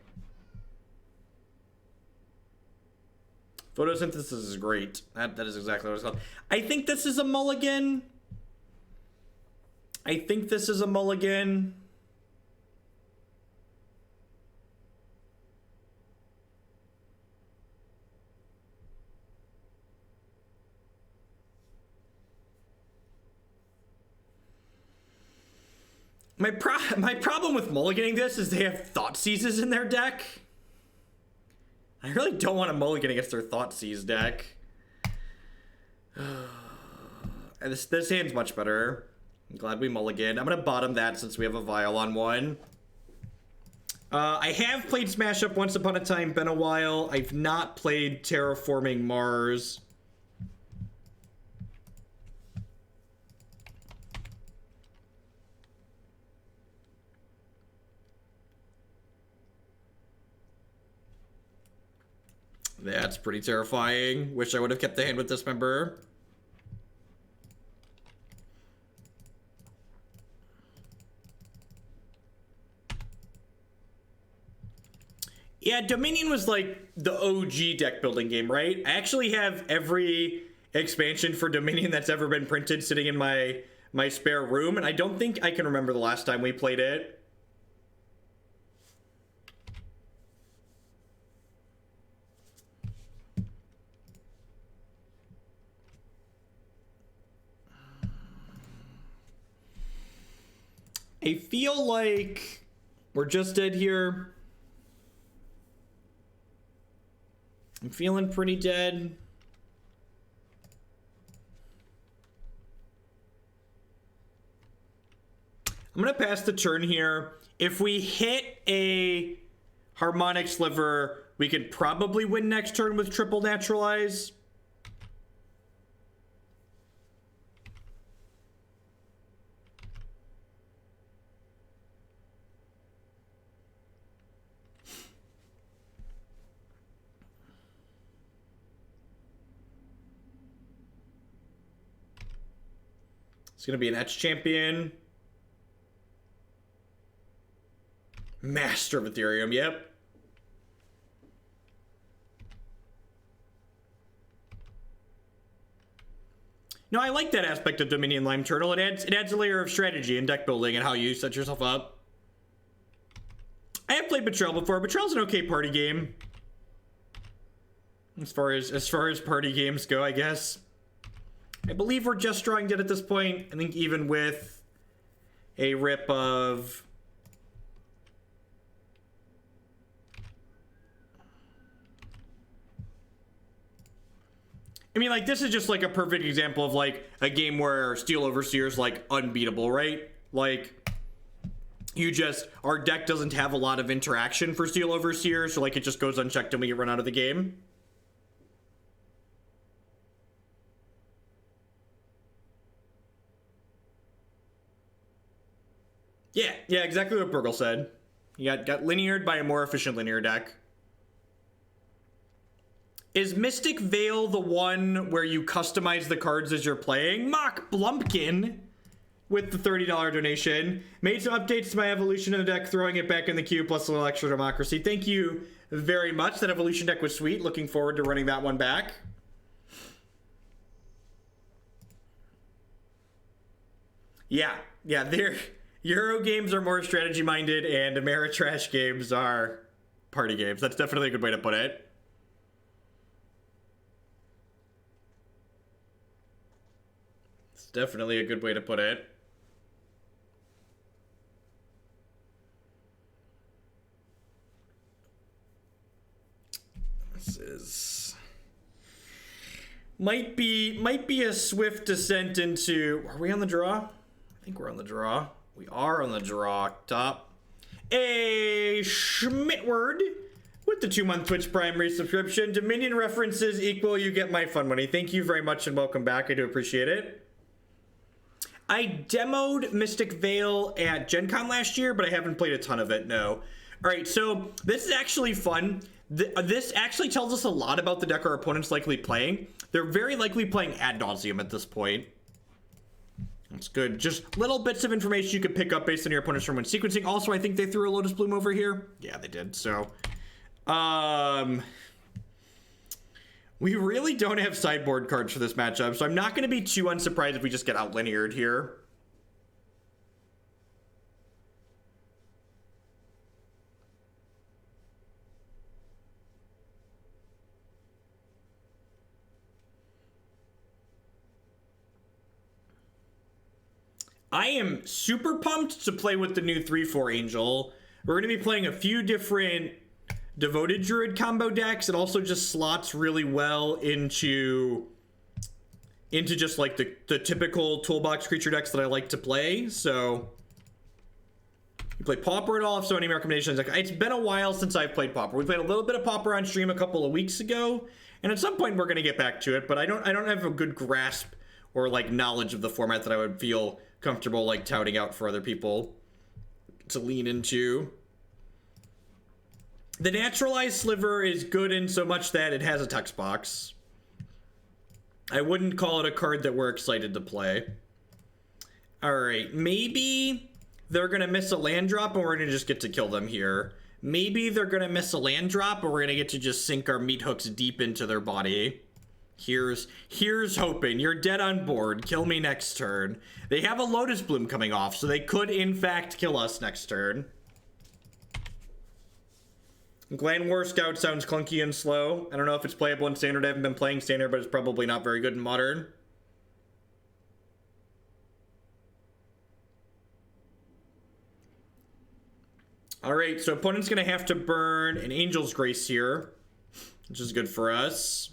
Photosynthesis is great. That is exactly what it's called. I think this is a mulligan. My problem with mulliganing this is they have Thought Seizes in their deck. I really don't want to mulligan against their Thought Seize deck. This hand's much better. I'm glad we mulligan. I'm going to bottom that since we have a Vial on one. I have played Smash Up Once Upon a Time, been a while. I've not played Terraforming Mars. That's pretty terrifying. Wish I would have kept the hand with Dismember. Yeah, Dominion was like the OG deck building game, right? I actually have every expansion for Dominion that's ever been printed sitting in my spare room, and I don't think I can remember the last time we played it. I feel like we're just dead here. I'm feeling pretty dead. I'm gonna pass the turn here. If we hit a Harmonic Sliver, we could probably win next turn with triple Naturalize. It's gonna be an Etch Champion. Master of Ethereum, yep. No, I like that aspect of Dominion Lime Turtle. It adds a layer of strategy and deck building and how you set yourself up. I have played Betrayal before. Betrayal's an okay party game. As far as party games go, I guess. I believe we're just drawing dead at this point. I think even with a rip of... I mean, like, this is just, like, a perfect example of, like, a game where Steel Overseer is, like, unbeatable, right? Like, our deck doesn't have a lot of interaction for Steel Overseer, so, like, it just goes unchecked and we get run out of the game. Yeah, exactly what Burgle said. You got lineared by a more efficient linear deck. Is Mystic Veil the one where you customize the cards as you're playing? Mock Blumpkin with the $30 donation. Made some updates to my Evolution in the deck, throwing it back in the queue, plus a little extra democracy. Thank you very much. That Evolution deck was sweet. Looking forward to running that one back. Yeah, Euro games are more strategy-minded, and Ameritrash games are party games. That's definitely a good way to put it. It's definitely a good way to put it. This is... Might be a swift descent into... Are we on the draw? I think we're on the draw. We are on the draw. Top. A Schmidtward with the 2-month Twitch Prime resubscription. Dominion references equal you get my fun money. Thank you very much and welcome back. I do appreciate it. I demoed Mystic Vale at Gen Con last year, but I haven't played a ton of it, no. All right, so this is actually fun. This actually tells us a lot about the deck our opponent's likely playing. They're very likely playing Ad Nauseam at this point. That's good. Just little bits of information you could pick up based on your opponent's turn when sequencing. Also, I think they threw a Lotus Bloom over here. Yeah, they did. So, we really don't have sideboard cards for this matchup, so I'm not going to be too unsurprised if we just get out-lineared here. I am super pumped to play with the new 3/4 Angel. We're going to be playing a few different Devoted Druid combo decks. It also just slots really well into just like the typical toolbox creature decks that I like to play. So you play Pauper at all? If so, any recommendations? Like, it's been a while since I've played Pauper. We played a little bit of Pauper on stream a couple of weeks ago, and at some point we're going to get back to it. But I don't have a good grasp or like knowledge of the format that I would feel comfortable like touting out for other people to lean into. The Naturalized Sliver is good in so much that it has a text box. I wouldn't call it a card that we're excited to play. All right, maybe they're gonna miss a land drop and we're gonna just get to kill them here. Maybe they're gonna miss a land drop and we're gonna get to just sink our meat hooks deep into their body. Here's hoping. You're dead on board. Kill me next turn. They have a Lotus Bloom coming off, so they could, in fact, kill us next turn. Clan War Scout sounds clunky and slow. I don't know if it's playable in Standard. I haven't been playing Standard, but it's probably not very good in Modern. All right, so opponent's going to have to burn an Angel's Grace here, which is good for us.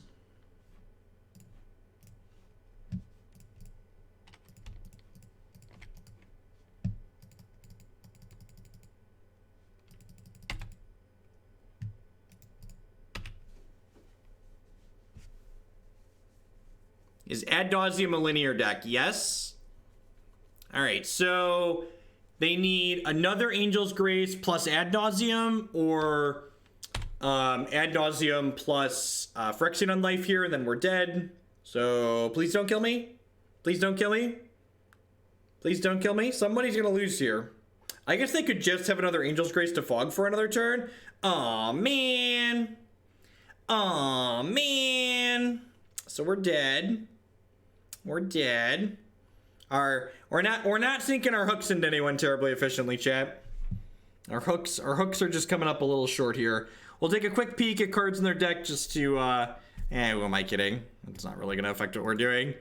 Is Ad Nauseam a linear deck? Yes. All right, so they need another Angel's Grace plus Ad Nauseam, or Ad Nauseam plus Phyrexian on life here, and then we're dead. So please don't kill me. Please don't kill me. Please don't kill me. Somebody's gonna lose here. I guess they could just have another Angel's Grace to fog for another turn. Aw, man. Aw, man. So we're dead. We're dead. We're not sinking our hooks into anyone terribly efficiently, chat. Our hooks are just coming up a little short here. We'll take a quick peek at cards in their deck just to who am I kidding? It's not really gonna affect what we're doing.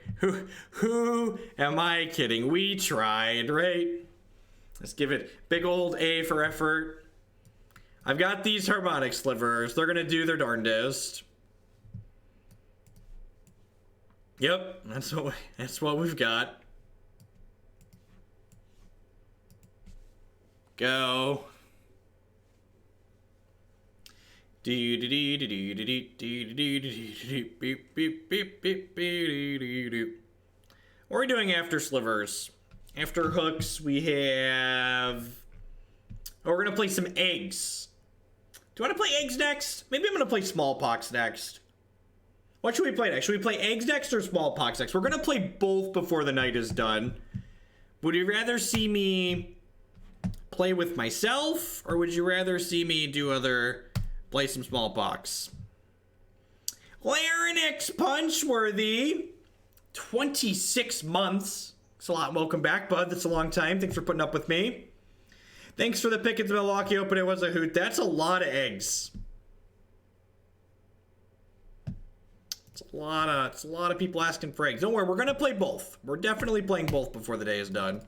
Who am I kidding? We tried, right? Let's give it big old A for effort. I've got these Harmonic Slivers. They're gonna do their darndest. Yep, that's what we've got. Go. What are we doing after Slivers? After hooks, we have... Oh, we're gonna play some eggs. Do you want to play eggs next? Maybe I'm gonna play smallpox next. What should we play next? Should we play eggs next or smallpox next? We're gonna play both before the night is done. Would you rather see me play with myself, or would you rather see me play some smallpox? Larynx Punchworthy, 26 months. It's a lot. Welcome back, bud. That's a long time. Thanks for putting up with me. Thanks for the pick at the Milwaukee Open. It was a hoot. That's a lot of eggs. It's a lot of people asking for eggs. Don't worry, we're gonna play both. We're definitely playing both before the day is done.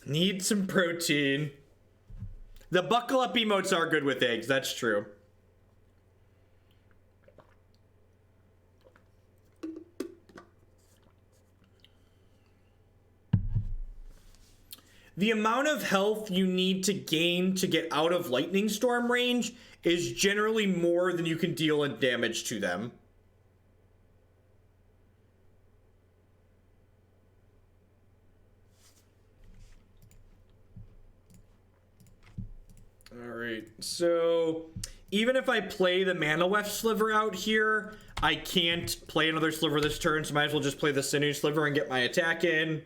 Need some protein. The buckle up emotes are good with eggs, that's true. the amount of health you need to gain to get out of Lightning Storm range is generally more than you can deal in damage to them. Alright, so even if I play the Manaweft Sliver out here, I can't play another Sliver this turn, so might as well just play the Sinew Sliver and get my attack in.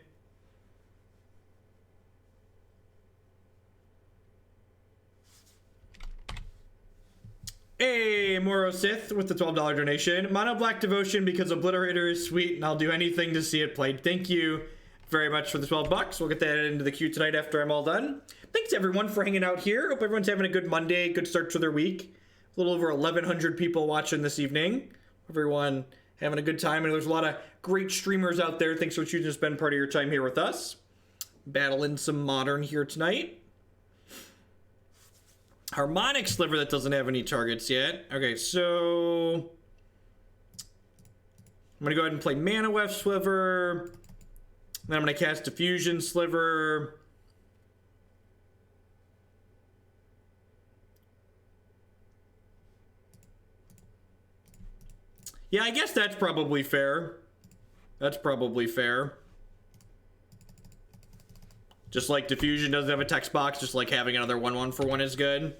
Hey, Moro Sith with the $12 donation. Mono Black Devotion because Obliterator is sweet and I'll do anything to see it played. Thank you very much for the 12 bucks. We'll get that into the queue tonight after I'm all done. Thanks everyone for hanging out here. Hope everyone's having a good Monday, good start to their week. A little over 1,100 people watching this evening. Everyone having a good time, and there's a lot of great streamers out there. Thanks for choosing to spend part of your time here with us. Battling some Modern here tonight. Harmonic Sliver that doesn't have any targets yet. Okay, so I'm gonna go ahead and play Manaweft Sliver. Then I'm gonna cast Diffusion Sliver. Yeah, I guess that's probably fair. That's probably fair. Just like Diffusion doesn't have a text box, just like having another 1/1 for 1 is good.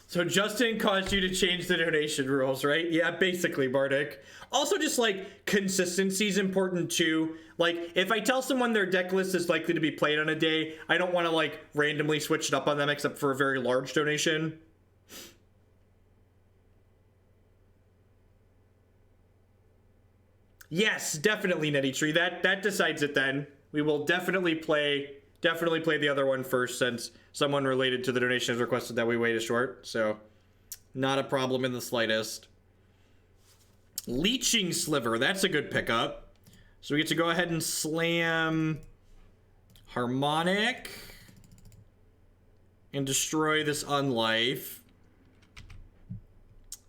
So Justin caused you to change the donation rules, right? Yeah, basically, Bardic. Also, just like consistency is important too. Like, if I tell someone their deck list is likely to be played on a day, I don't want to like randomly switch it up on them except for a very large donation. Yes, definitely, Netty Tree. That decides it then. We will definitely play the other one first, since someone related to the donation has requested that we wait a short. So, not a problem in the slightest. Leeching Sliver, that's a good pickup. So we get to go ahead and slam Harmonic and destroy this Unlife.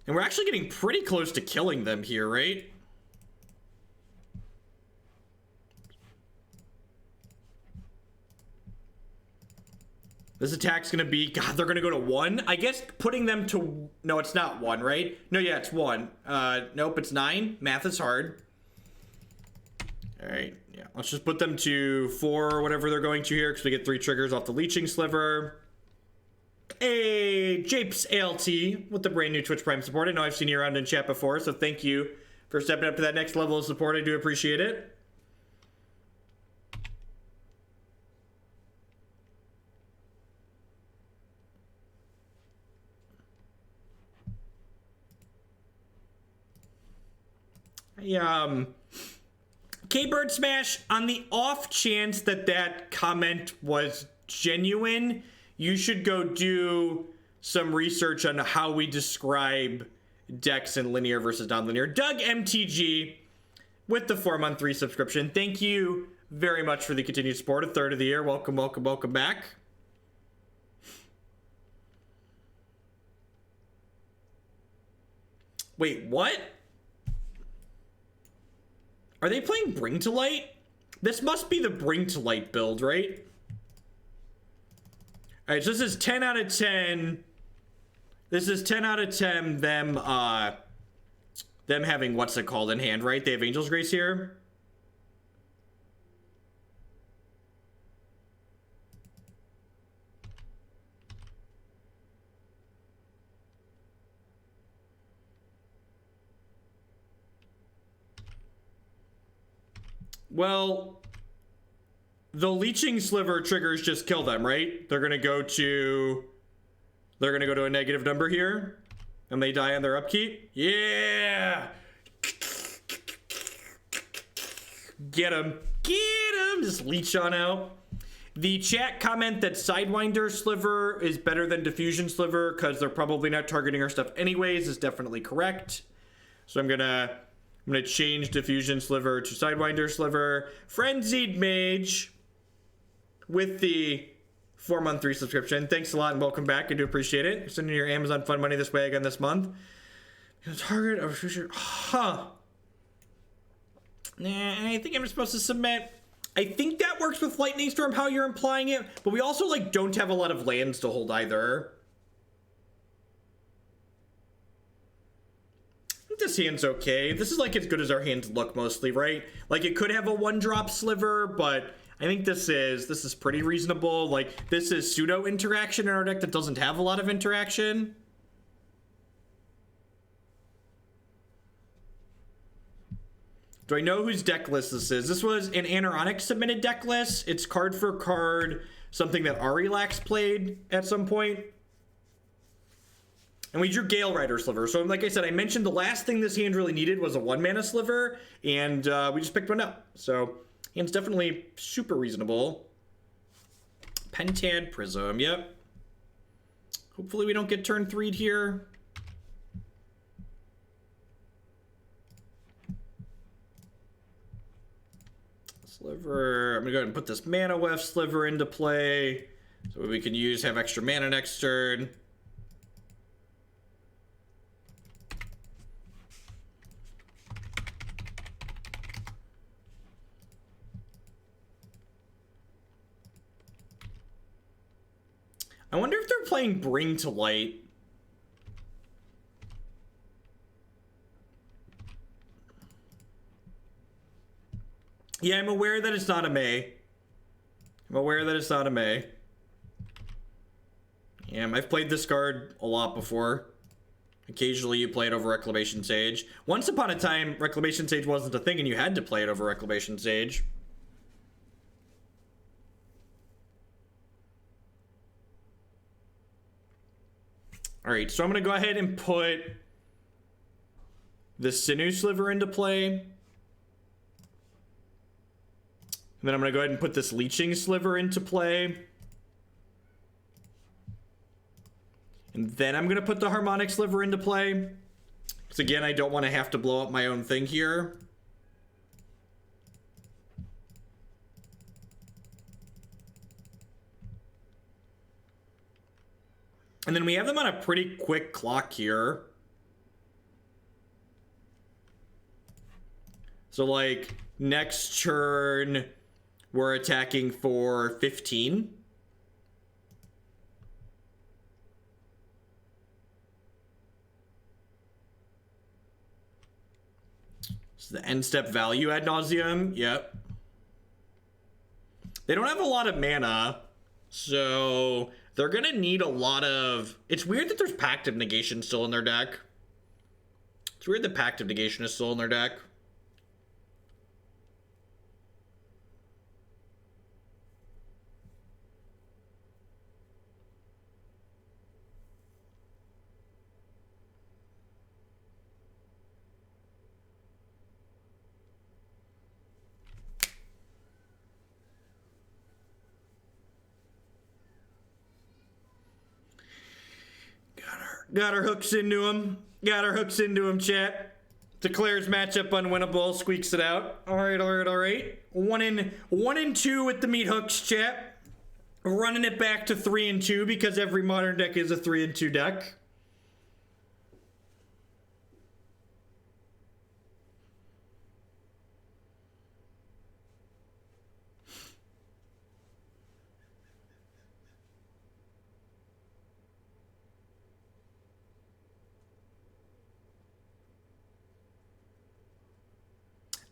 And we're actually getting pretty close to killing them here, right? This attack's gonna be, God, they're gonna go to 1? I guess putting them to, no, it's not 1, right? No, yeah, it's 1. Nope, it's 9. Math is hard. All right, yeah, let's just put them to 4 or whatever they're going to here, because we get 3 triggers off the Leeching Sliver. Hey, Japes ALT with the brand new Twitch Prime support. I know I've seen you around in chat before, so thank you for stepping up to that next level of support. I do appreciate it. K-Bird Smash, on the off chance that that comment was genuine, you should go do some research on how we describe decks in linear versus non-linear. Doug MTG with the 4-month resubscription. Thank you very much for the continued support. A third of the year. Welcome, welcome, welcome back. Wait, what? Are they playing Bring to Light? This must be the Bring to Light build, right? Alright, so this is 10 out of 10. This is 10 out of 10 them having what's it called in hand, right? They have Angel's Grace here. Well, the Leeching Sliver triggers just kill them, right? They're gonna go to a negative number here, and they die on their upkeep. Yeah, get them, just leech on out. The chat comment that Sidewinder Sliver is better than Diffusion Sliver because they're probably not targeting our stuff anyways is definitely correct. So I'm gonna change Diffusion Sliver to Sidewinder Sliver. Frenzied Mage with the 4-month resubscription. Thanks a lot and welcome back. I do appreciate it. Sending your Amazon Fund money this way again this month. Target of future. Huh. Nah, I think I'm supposed to submit. I think that works with Lightning Storm, how you're implying it, but we also, like, don't have a lot of lands to hold either. I think this hand's okay. This is, like, as good as our hands look, mostly, right? Like, it could have a one-drop Sliver, but I think this is pretty reasonable. Like, this is pseudo-interaction in our deck that doesn't have a lot of interaction. Do I know whose deck list this is? This was an Anoronic submitted deck list. It's card for card, something that Arilax played at some point. And we drew Galerider Sliver. So like I said, I mentioned the last thing this hand really needed was a 1-mana Sliver, and we just picked one up. So hand's definitely super reasonable. Pentad Prism, yep. Hopefully we don't get turn 3'd here. Sliver, I'm gonna go ahead and put this Manaweft Sliver into play so we can have extra mana next turn. I wonder if they're playing Bring to Light. Yeah, I'm aware that it's not a May. I'm aware that it's not a May. Yeah, I've played this card a lot before. Occasionally you play it over Reclamation Sage. Once upon a time, Reclamation Sage wasn't a thing and you had to play it over Reclamation Sage. Alright, so I'm going to go ahead and put the Sinew Sliver into play. And then I'm going to go ahead and put this Leeching Sliver into play. And then I'm going to put the Harmonic Sliver into play. Because again, I don't want to have to blow up my own thing here. And then we have them on a pretty quick clock here. So like next turn, we're attacking for 15. So the end step value ad nauseum. Yep. They don't have a lot of mana, so they're gonna need a lot of... It's weird that there's Pact of Negation still in their deck. It's weird that Pact of Negation is still in their deck. Got our hooks into him. Got our hooks into him, chat. Declares matchup unwinnable. Squeaks it out. All right, all right, all right. 1-2 with the meat hooks, chat. Running it back to 3-2 because every modern deck is a 3-2 deck.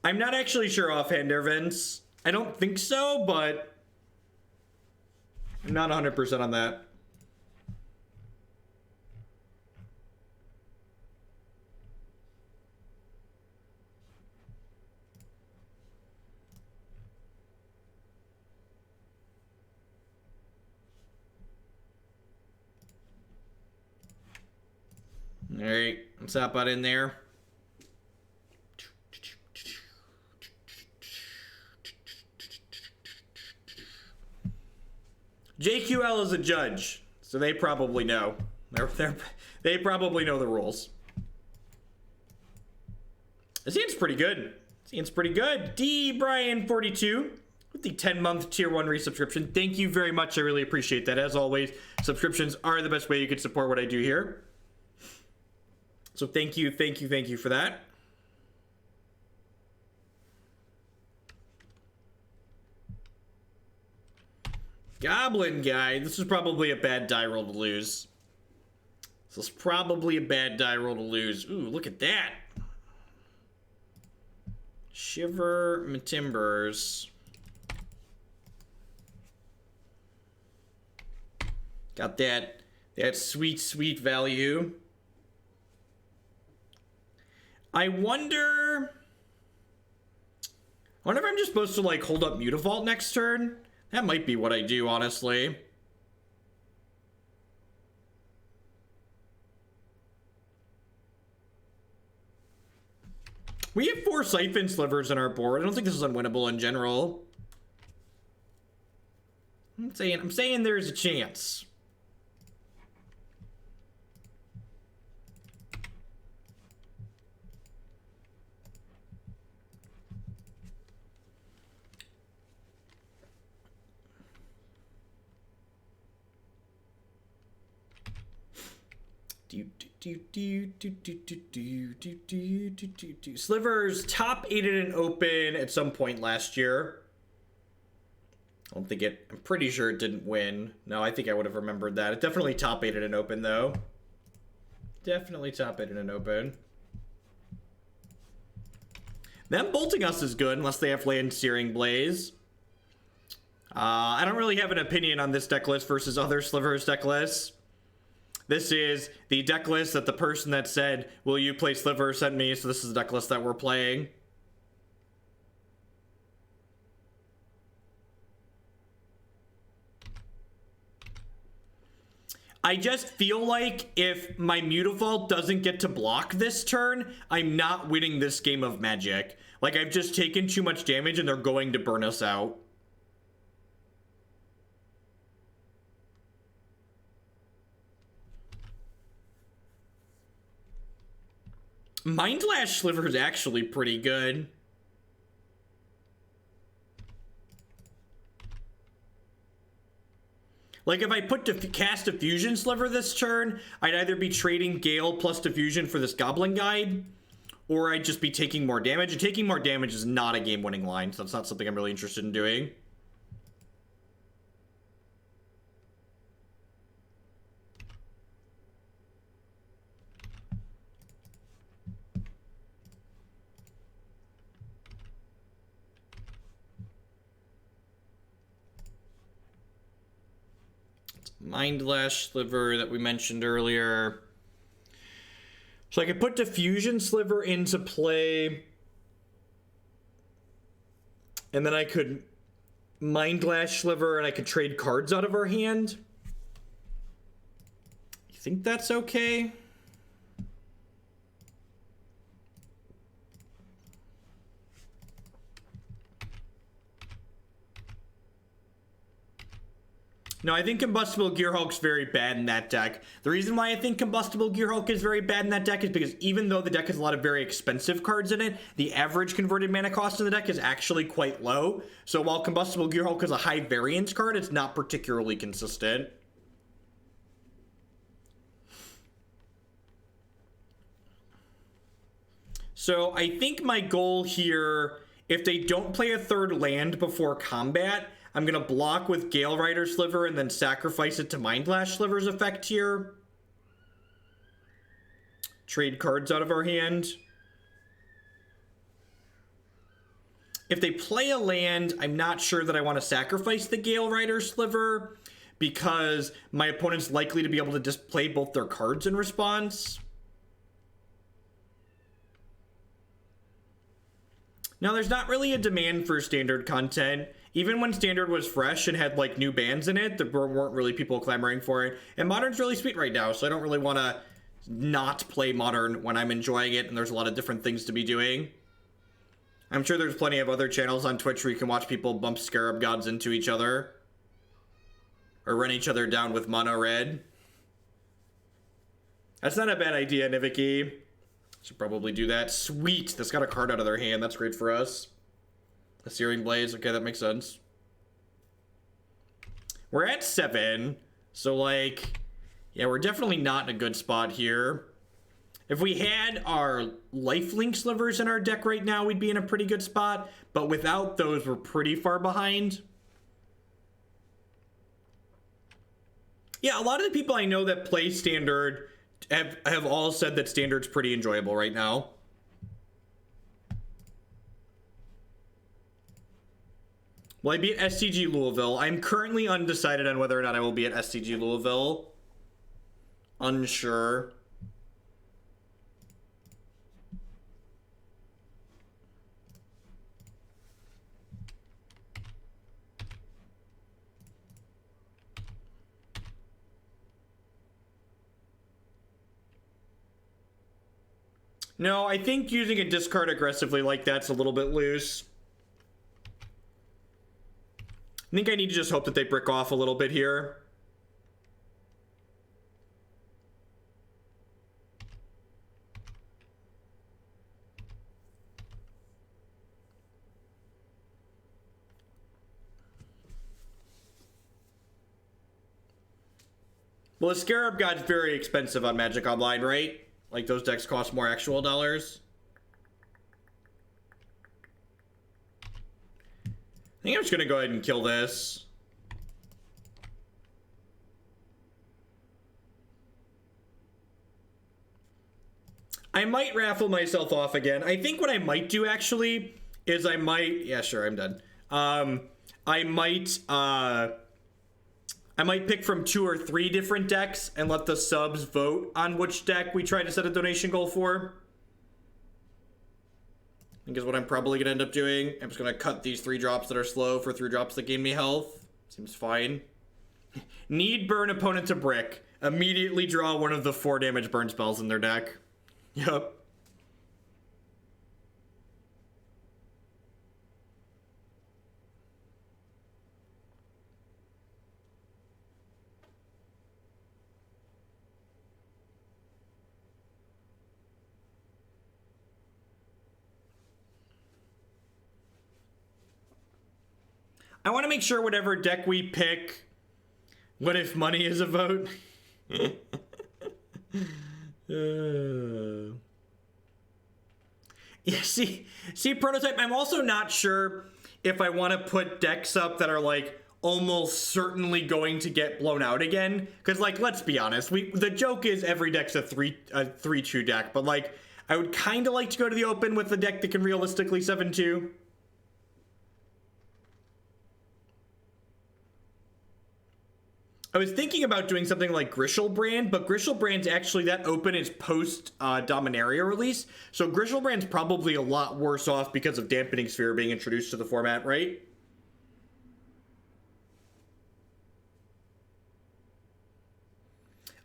I'm not actually sure offhand, Vince. I don't think so, but I'm not 100% on that. All right, let's hop out in there. JQL is a judge, so they probably know. They probably know the rules. This hand's pretty good. This hand's pretty good. D. Brian42 with the 10-month Tier 1 resubscription. Thank you very much. I really appreciate that. As always, subscriptions are the best way you can support what I do here. So thank you for that. Goblin guy. This is probably a bad die roll to lose. This is probably a bad die roll to lose. Ooh, look at that. Shiver Timbers. Got that sweet value. I wonder if I'm just supposed to like hold up Mutavault next turn. That might be what I do, honestly. We have 4 Syphon Slivers on our board. I don't think this is unwinnable in general. I'm saying there's a chance. Slivers top 8'd and open at some point last year. I'm pretty sure it didn't win. No, I think I would have remembered that. It definitely top 8'd and open though. Definitely top 8'd and open. Them bolting us is good unless they have land Searing Blaze. I don't really have an opinion on this deck list versus other Slivers deck lists. This is the deck list that the person that said, will you play Sliver, sent me, so this is the deck list that we're playing. I just feel like if my Mutavault doesn't get to block this turn, I'm not winning this game of Magic. Like, I've just taken too much damage and they're going to burn us out. Mindlash Sliver is actually pretty good. Like, if I cast Diffusion Sliver this turn, I'd either be trading Gale plus Diffusion for this Goblin Guide, or I'd just be taking more damage. And taking more damage is not a game-winning line, so that's not something I'm really interested in doing. Mindlash Sliver that we mentioned earlier. So I could put Diffusion Sliver into play. And then I could Mindlash Sliver and I could trade cards out of our hand. You think that's okay? No, I think Combustible Gearhulk's very bad in that deck. The reason why I think Combustible Gearhulk is very bad in that deck is because even though the deck has a lot of very expensive cards in it, the average converted mana cost in the deck is actually quite low. So while Combustible Gearhulk is a high variance card, it's not particularly consistent. So I think my goal here, if they don't play a third land before combat, I'm going to block with Galerider Sliver and then sacrifice it to Mindlash Sliver's effect here. Trade cards out of our hand. If they play a land, I'm not sure that I want to sacrifice the Galerider Sliver because my opponent's likely to be able to display both their cards in response. Now, there's not really a demand for standard content. Even when Standard was fresh and had, like, new bans in it, there weren't really people clamoring for it. And Modern's really sweet right now, so I don't really want to not play Modern when I'm enjoying it, and there's a lot of different things to be doing. I'm sure there's plenty of other channels on Twitch where you can watch people bump Scarab Gods into each other. Or run each other down with Mono Red. That's not a bad idea, Niviki. Should probably do that. Sweet! That's got a card out of their hand. That's great for us. A Searing Blaze. Okay, that makes sense. We're at 7. So, like, yeah, we're definitely not in a good spot here. If we had our lifelink slivers in our deck right now, we'd be in a pretty good spot. But without those, we're pretty far behind. Yeah, a lot of the people I know that play Standard have all said that Standard's pretty enjoyable right now. Will I be at SCG Louisville? I'm currently undecided on whether or not I will be at SCG Louisville. Unsure. No, I think using a discard aggressively like that's a little bit loose. I think I need to just hope that they brick off a little bit here. Well, the Scarab God's very expensive on Magic Online, right? Like, those decks cost more actual dollars. I think I'm just gonna go ahead and kill this. I might raffle myself off again. I think what I might do, actually, is I might... Yeah, sure, I'm done. I might pick from 2 or 3 different decks and let the subs vote on which deck we try to set a donation goal for. I think is what I'm probably going to end up doing. I'm just going to cut these 3 drops that are slow for 3 drops that gain me health. Seems fine. Need burn opponent to brick. Immediately draw one of the 4 damage burn spells in their deck. Yep. I want to make sure whatever deck we pick, what if money is a vote? Yeah, see, Prototype, I'm also not sure if I want to put decks up that are, like, almost certainly going to get blown out again. Because, like, let's be honest, the joke is every deck's a 3-2 deck, but, like, I would kind of like to go to the open with a deck that can realistically 7-2. I was thinking about doing something like Griselbrand, but Griselbrand's actually, that open is post Dominaria release, so Griselbrand's probably a lot worse off because of Dampening Sphere being introduced to the format, right?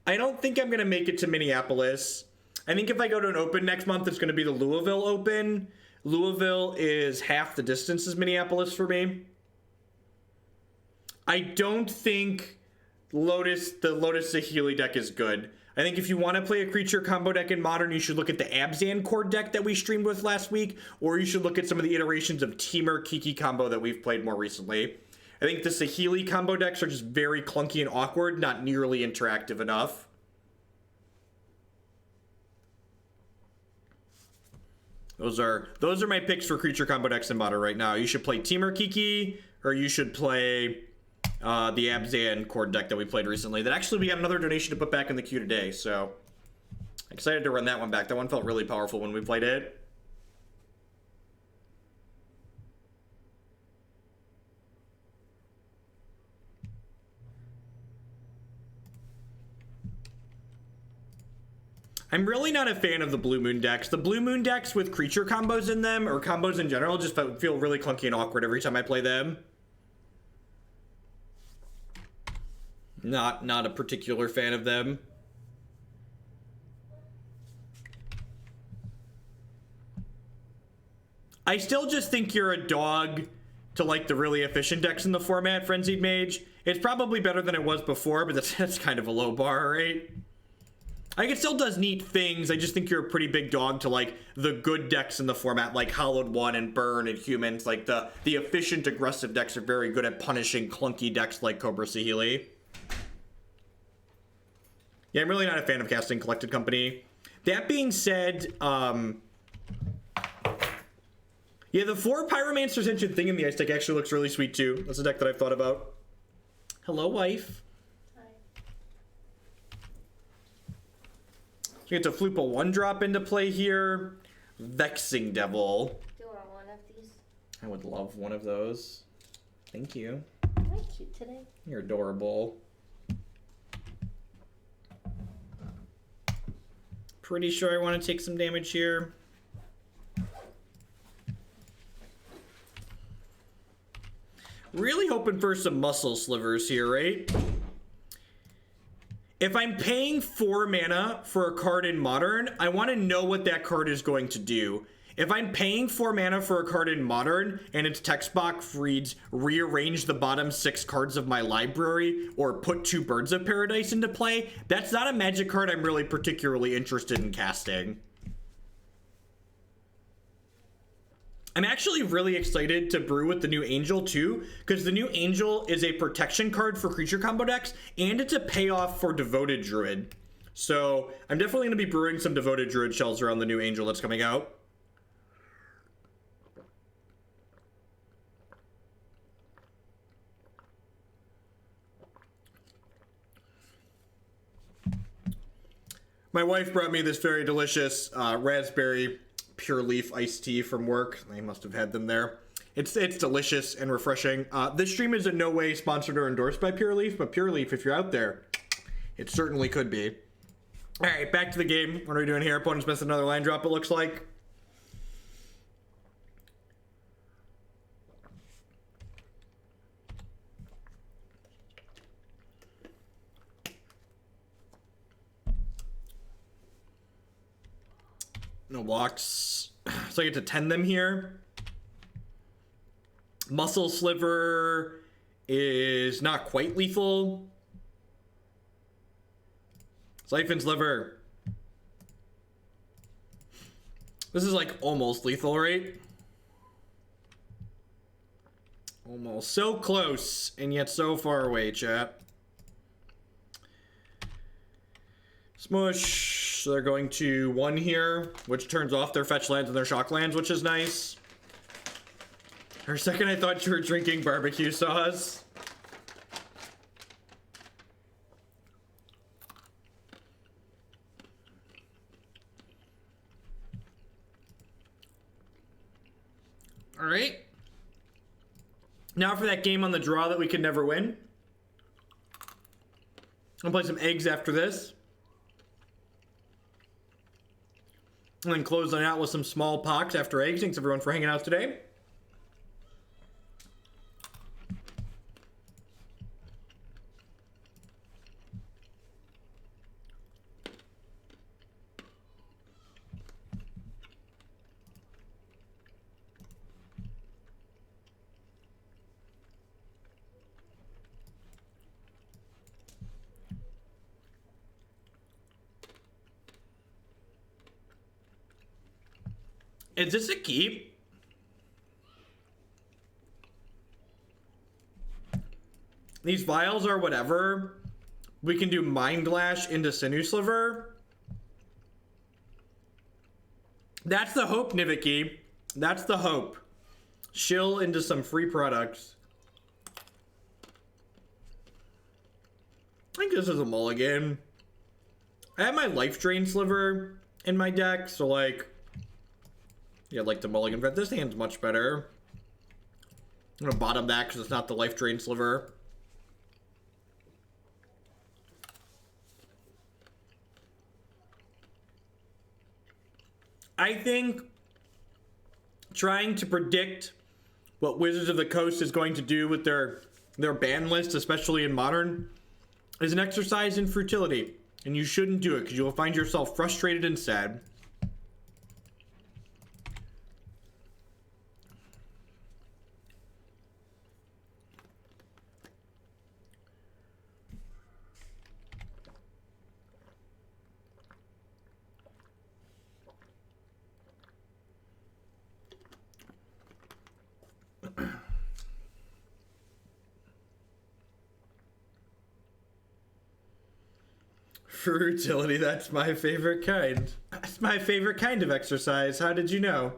I don't think I'm going to make it to Minneapolis. I think if I go to an open next month, it's going to be the Louisville Open. Louisville is half the distance as Minneapolis for me. I don't think... the Lotus Saheeli deck is good. I think if you want to play a creature combo deck in Modern, you should look at the Abzan core deck that we streamed with last week, or you should look at some of the iterations of Temur Kiki combo that we've played more recently. I think the Saheeli combo decks are just very clunky and awkward, not nearly interactive enough. Those are my picks for creature combo decks in Modern right now. You should play Temur Kiki, or you should play... the Abzan core deck that we played recently. That actually we got another donation to put back in the queue today, so excited to run that one back. That one felt really powerful when we played it. I'm really not a fan of the Blue Moon decks. The Blue Moon decks with creature combos in them, or combos in general, just feel really clunky and awkward every time I play them. Not a particular fan of them. I still just think you're a dog to like the really efficient decks in the format, Frenzied Mage. It's probably better than it was before, but that's kind of a low bar, right? Like, it still does neat things. I just think you're a pretty big dog to like the good decks in the format, like Hallowed One and Burn and Humans. Like the efficient, aggressive decks are very good at punishing clunky decks like Cobra Saheeli. Yeah, I'm really not a fan of casting Collected Company. That being said, yeah, the 4 Pyromancer's Ancient thing in the ice deck actually looks really sweet too. That's a deck that I've thought about. Hello, wife. Hi. You get to floop a 1-drop into play here. Vexing Devil. Do you want one of these? I would love one of those. Thank you. Am I cute today? You're adorable. Pretty sure I want to take some damage here. Really hoping for some muscle slivers here, right? If I'm paying 4 mana for a card in Modern, I want to know what that card is going to do. If I'm paying 4 mana for a card in Modern and its text box reads, rearrange the bottom 6 cards of my library or put 2 Birds of Paradise into play, that's not a Magic card I'm really particularly interested in casting. I'm actually really excited to brew with the new Angel too, because the new Angel is a protection card for creature combo decks, and it's a payoff for Devoted Druid. So I'm definitely going to be brewing some Devoted Druid shells around the new Angel that's coming out. My wife brought me this very delicious raspberry pure leaf iced tea from work. They must have had them there. It's delicious and refreshing. This stream is in no way sponsored or endorsed by Pure Leaf, but Pure Leaf, if you're out there, it certainly could be. All right, back to the game. What are we doing here? Opponent's missed another land drop, it looks like. No blocks. So I get to 10 them here. Muscle Sliver is not quite lethal. Syphon Sliver. This is like almost lethal, right? Almost. So close and yet so far away, chat. Smush. So they're going to 1 here, which turns off their fetch lands and their shock lands, which is nice. For a second, I thought you were drinking barbecue sauce. All right. Now for that game on the draw that we could never win. I'll play some eggs after this. And then close on out with some small pox after eggs. Thanks everyone for hanging out today. Is this a keep? These vials are whatever. We can do Mindlash into Sinew Sliver. That's the hope, Niviki. That's the hope. Shill into some free products. I think this is a mulligan. I have my Life Drain Sliver in my deck, so like... yeah, I'd like to mulligan, but this hand's much better. I'm gonna bottom that because it's not the Life Drain Sliver. I think trying to predict what Wizards of the Coast is going to do with their ban list, especially in Modern, is an exercise in futility. And you shouldn't do it because you will find yourself frustrated and sad. For utility, that's my favorite kind. my favorite kind of exercise. How did you know?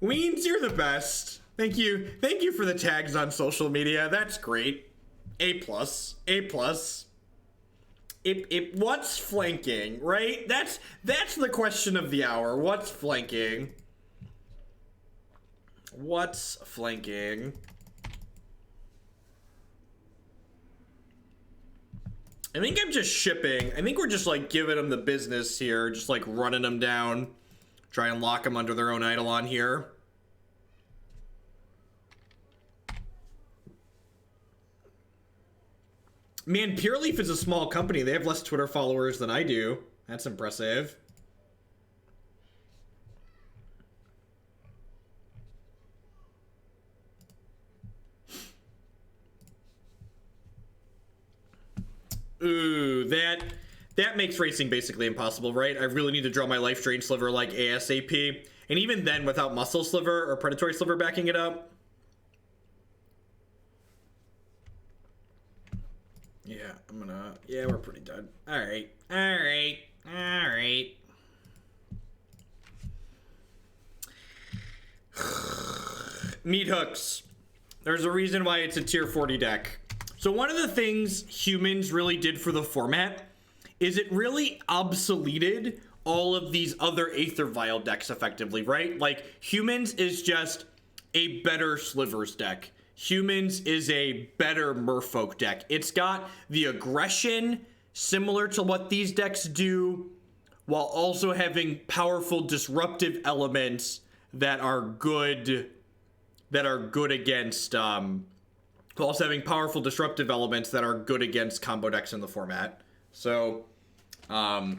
Weens, you're the best. Thank you. Thank you for the tags on social media. That's great. A plus. A plus. What's flanking, right? That's the question of the hour. What's flanking? What's flanking? I think I'm just shipping. I think we're just like giving them the business here, just like running them down. Try and lock them under their own Eidolon here. Man, Pure Leaf is a small company. They have less Twitter followers than I do. That's impressive. Ooh, that makes racing basically impossible, right? I really need to draw my Life Drain Sliver like ASAP. And even then, without Muscle Sliver or Predatory Sliver backing it up. Yeah, yeah, we're pretty done. Alright. Meat hooks. There's a reason why it's a tier 40 deck. So one of the things humans really did for the format is it really obsoleted all of these other Aether Vial decks effectively, right? Like, humans is just a better Slivers deck. Humans is a better Merfolk deck. It's got the aggression similar to what these decks do, while also having powerful disruptive elements that are good against also having powerful disruptive elements that are good against combo decks in the format. So I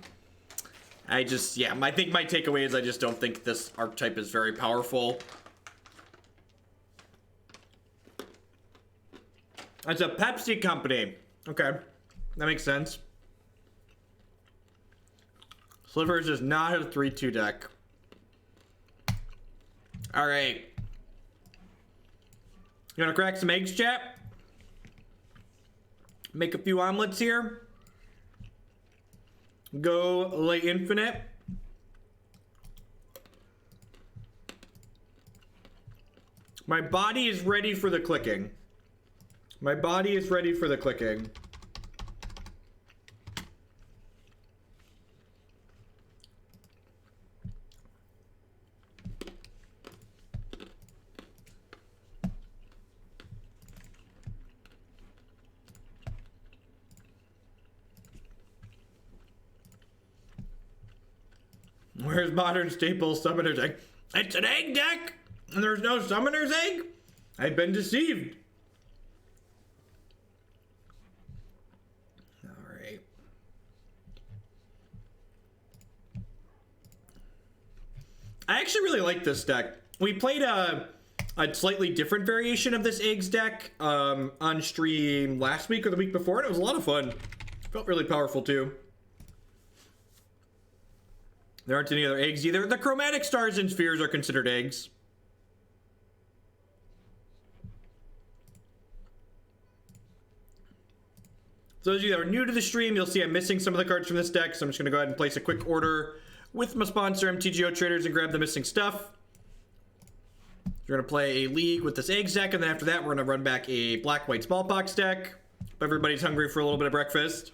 think my takeaway is I just don't think this archetype is very powerful. It's a Pepsi company. Okay, that makes sense. Slivers is not a 3-2 deck. All right. You want to crack some eggs, chat? Make a few omelets here. Go lay infinite. My body is ready for the clicking. My body is ready for the clicking. Where's Modern Staples Summoner's Egg? It's an egg deck, and there's no Summoner's Egg? I've been deceived. Alright. I actually really like this deck. We played a slightly different variation of this eggs deck on stream last week or the week before, and it was a lot of fun. Felt really powerful too. There aren't any other eggs either. The chromatic stars and spheres are considered eggs. So those of you that are new to the stream, you'll see I'm missing some of the cards from this deck, so I'm just going to go ahead and place a quick order with my sponsor, MTGO Traders, and grab the missing stuff. We're going to play a league with this eggs deck, and then after that, we're going to run back a black-white smallpox deck. If everybody's hungry for a little bit of breakfast.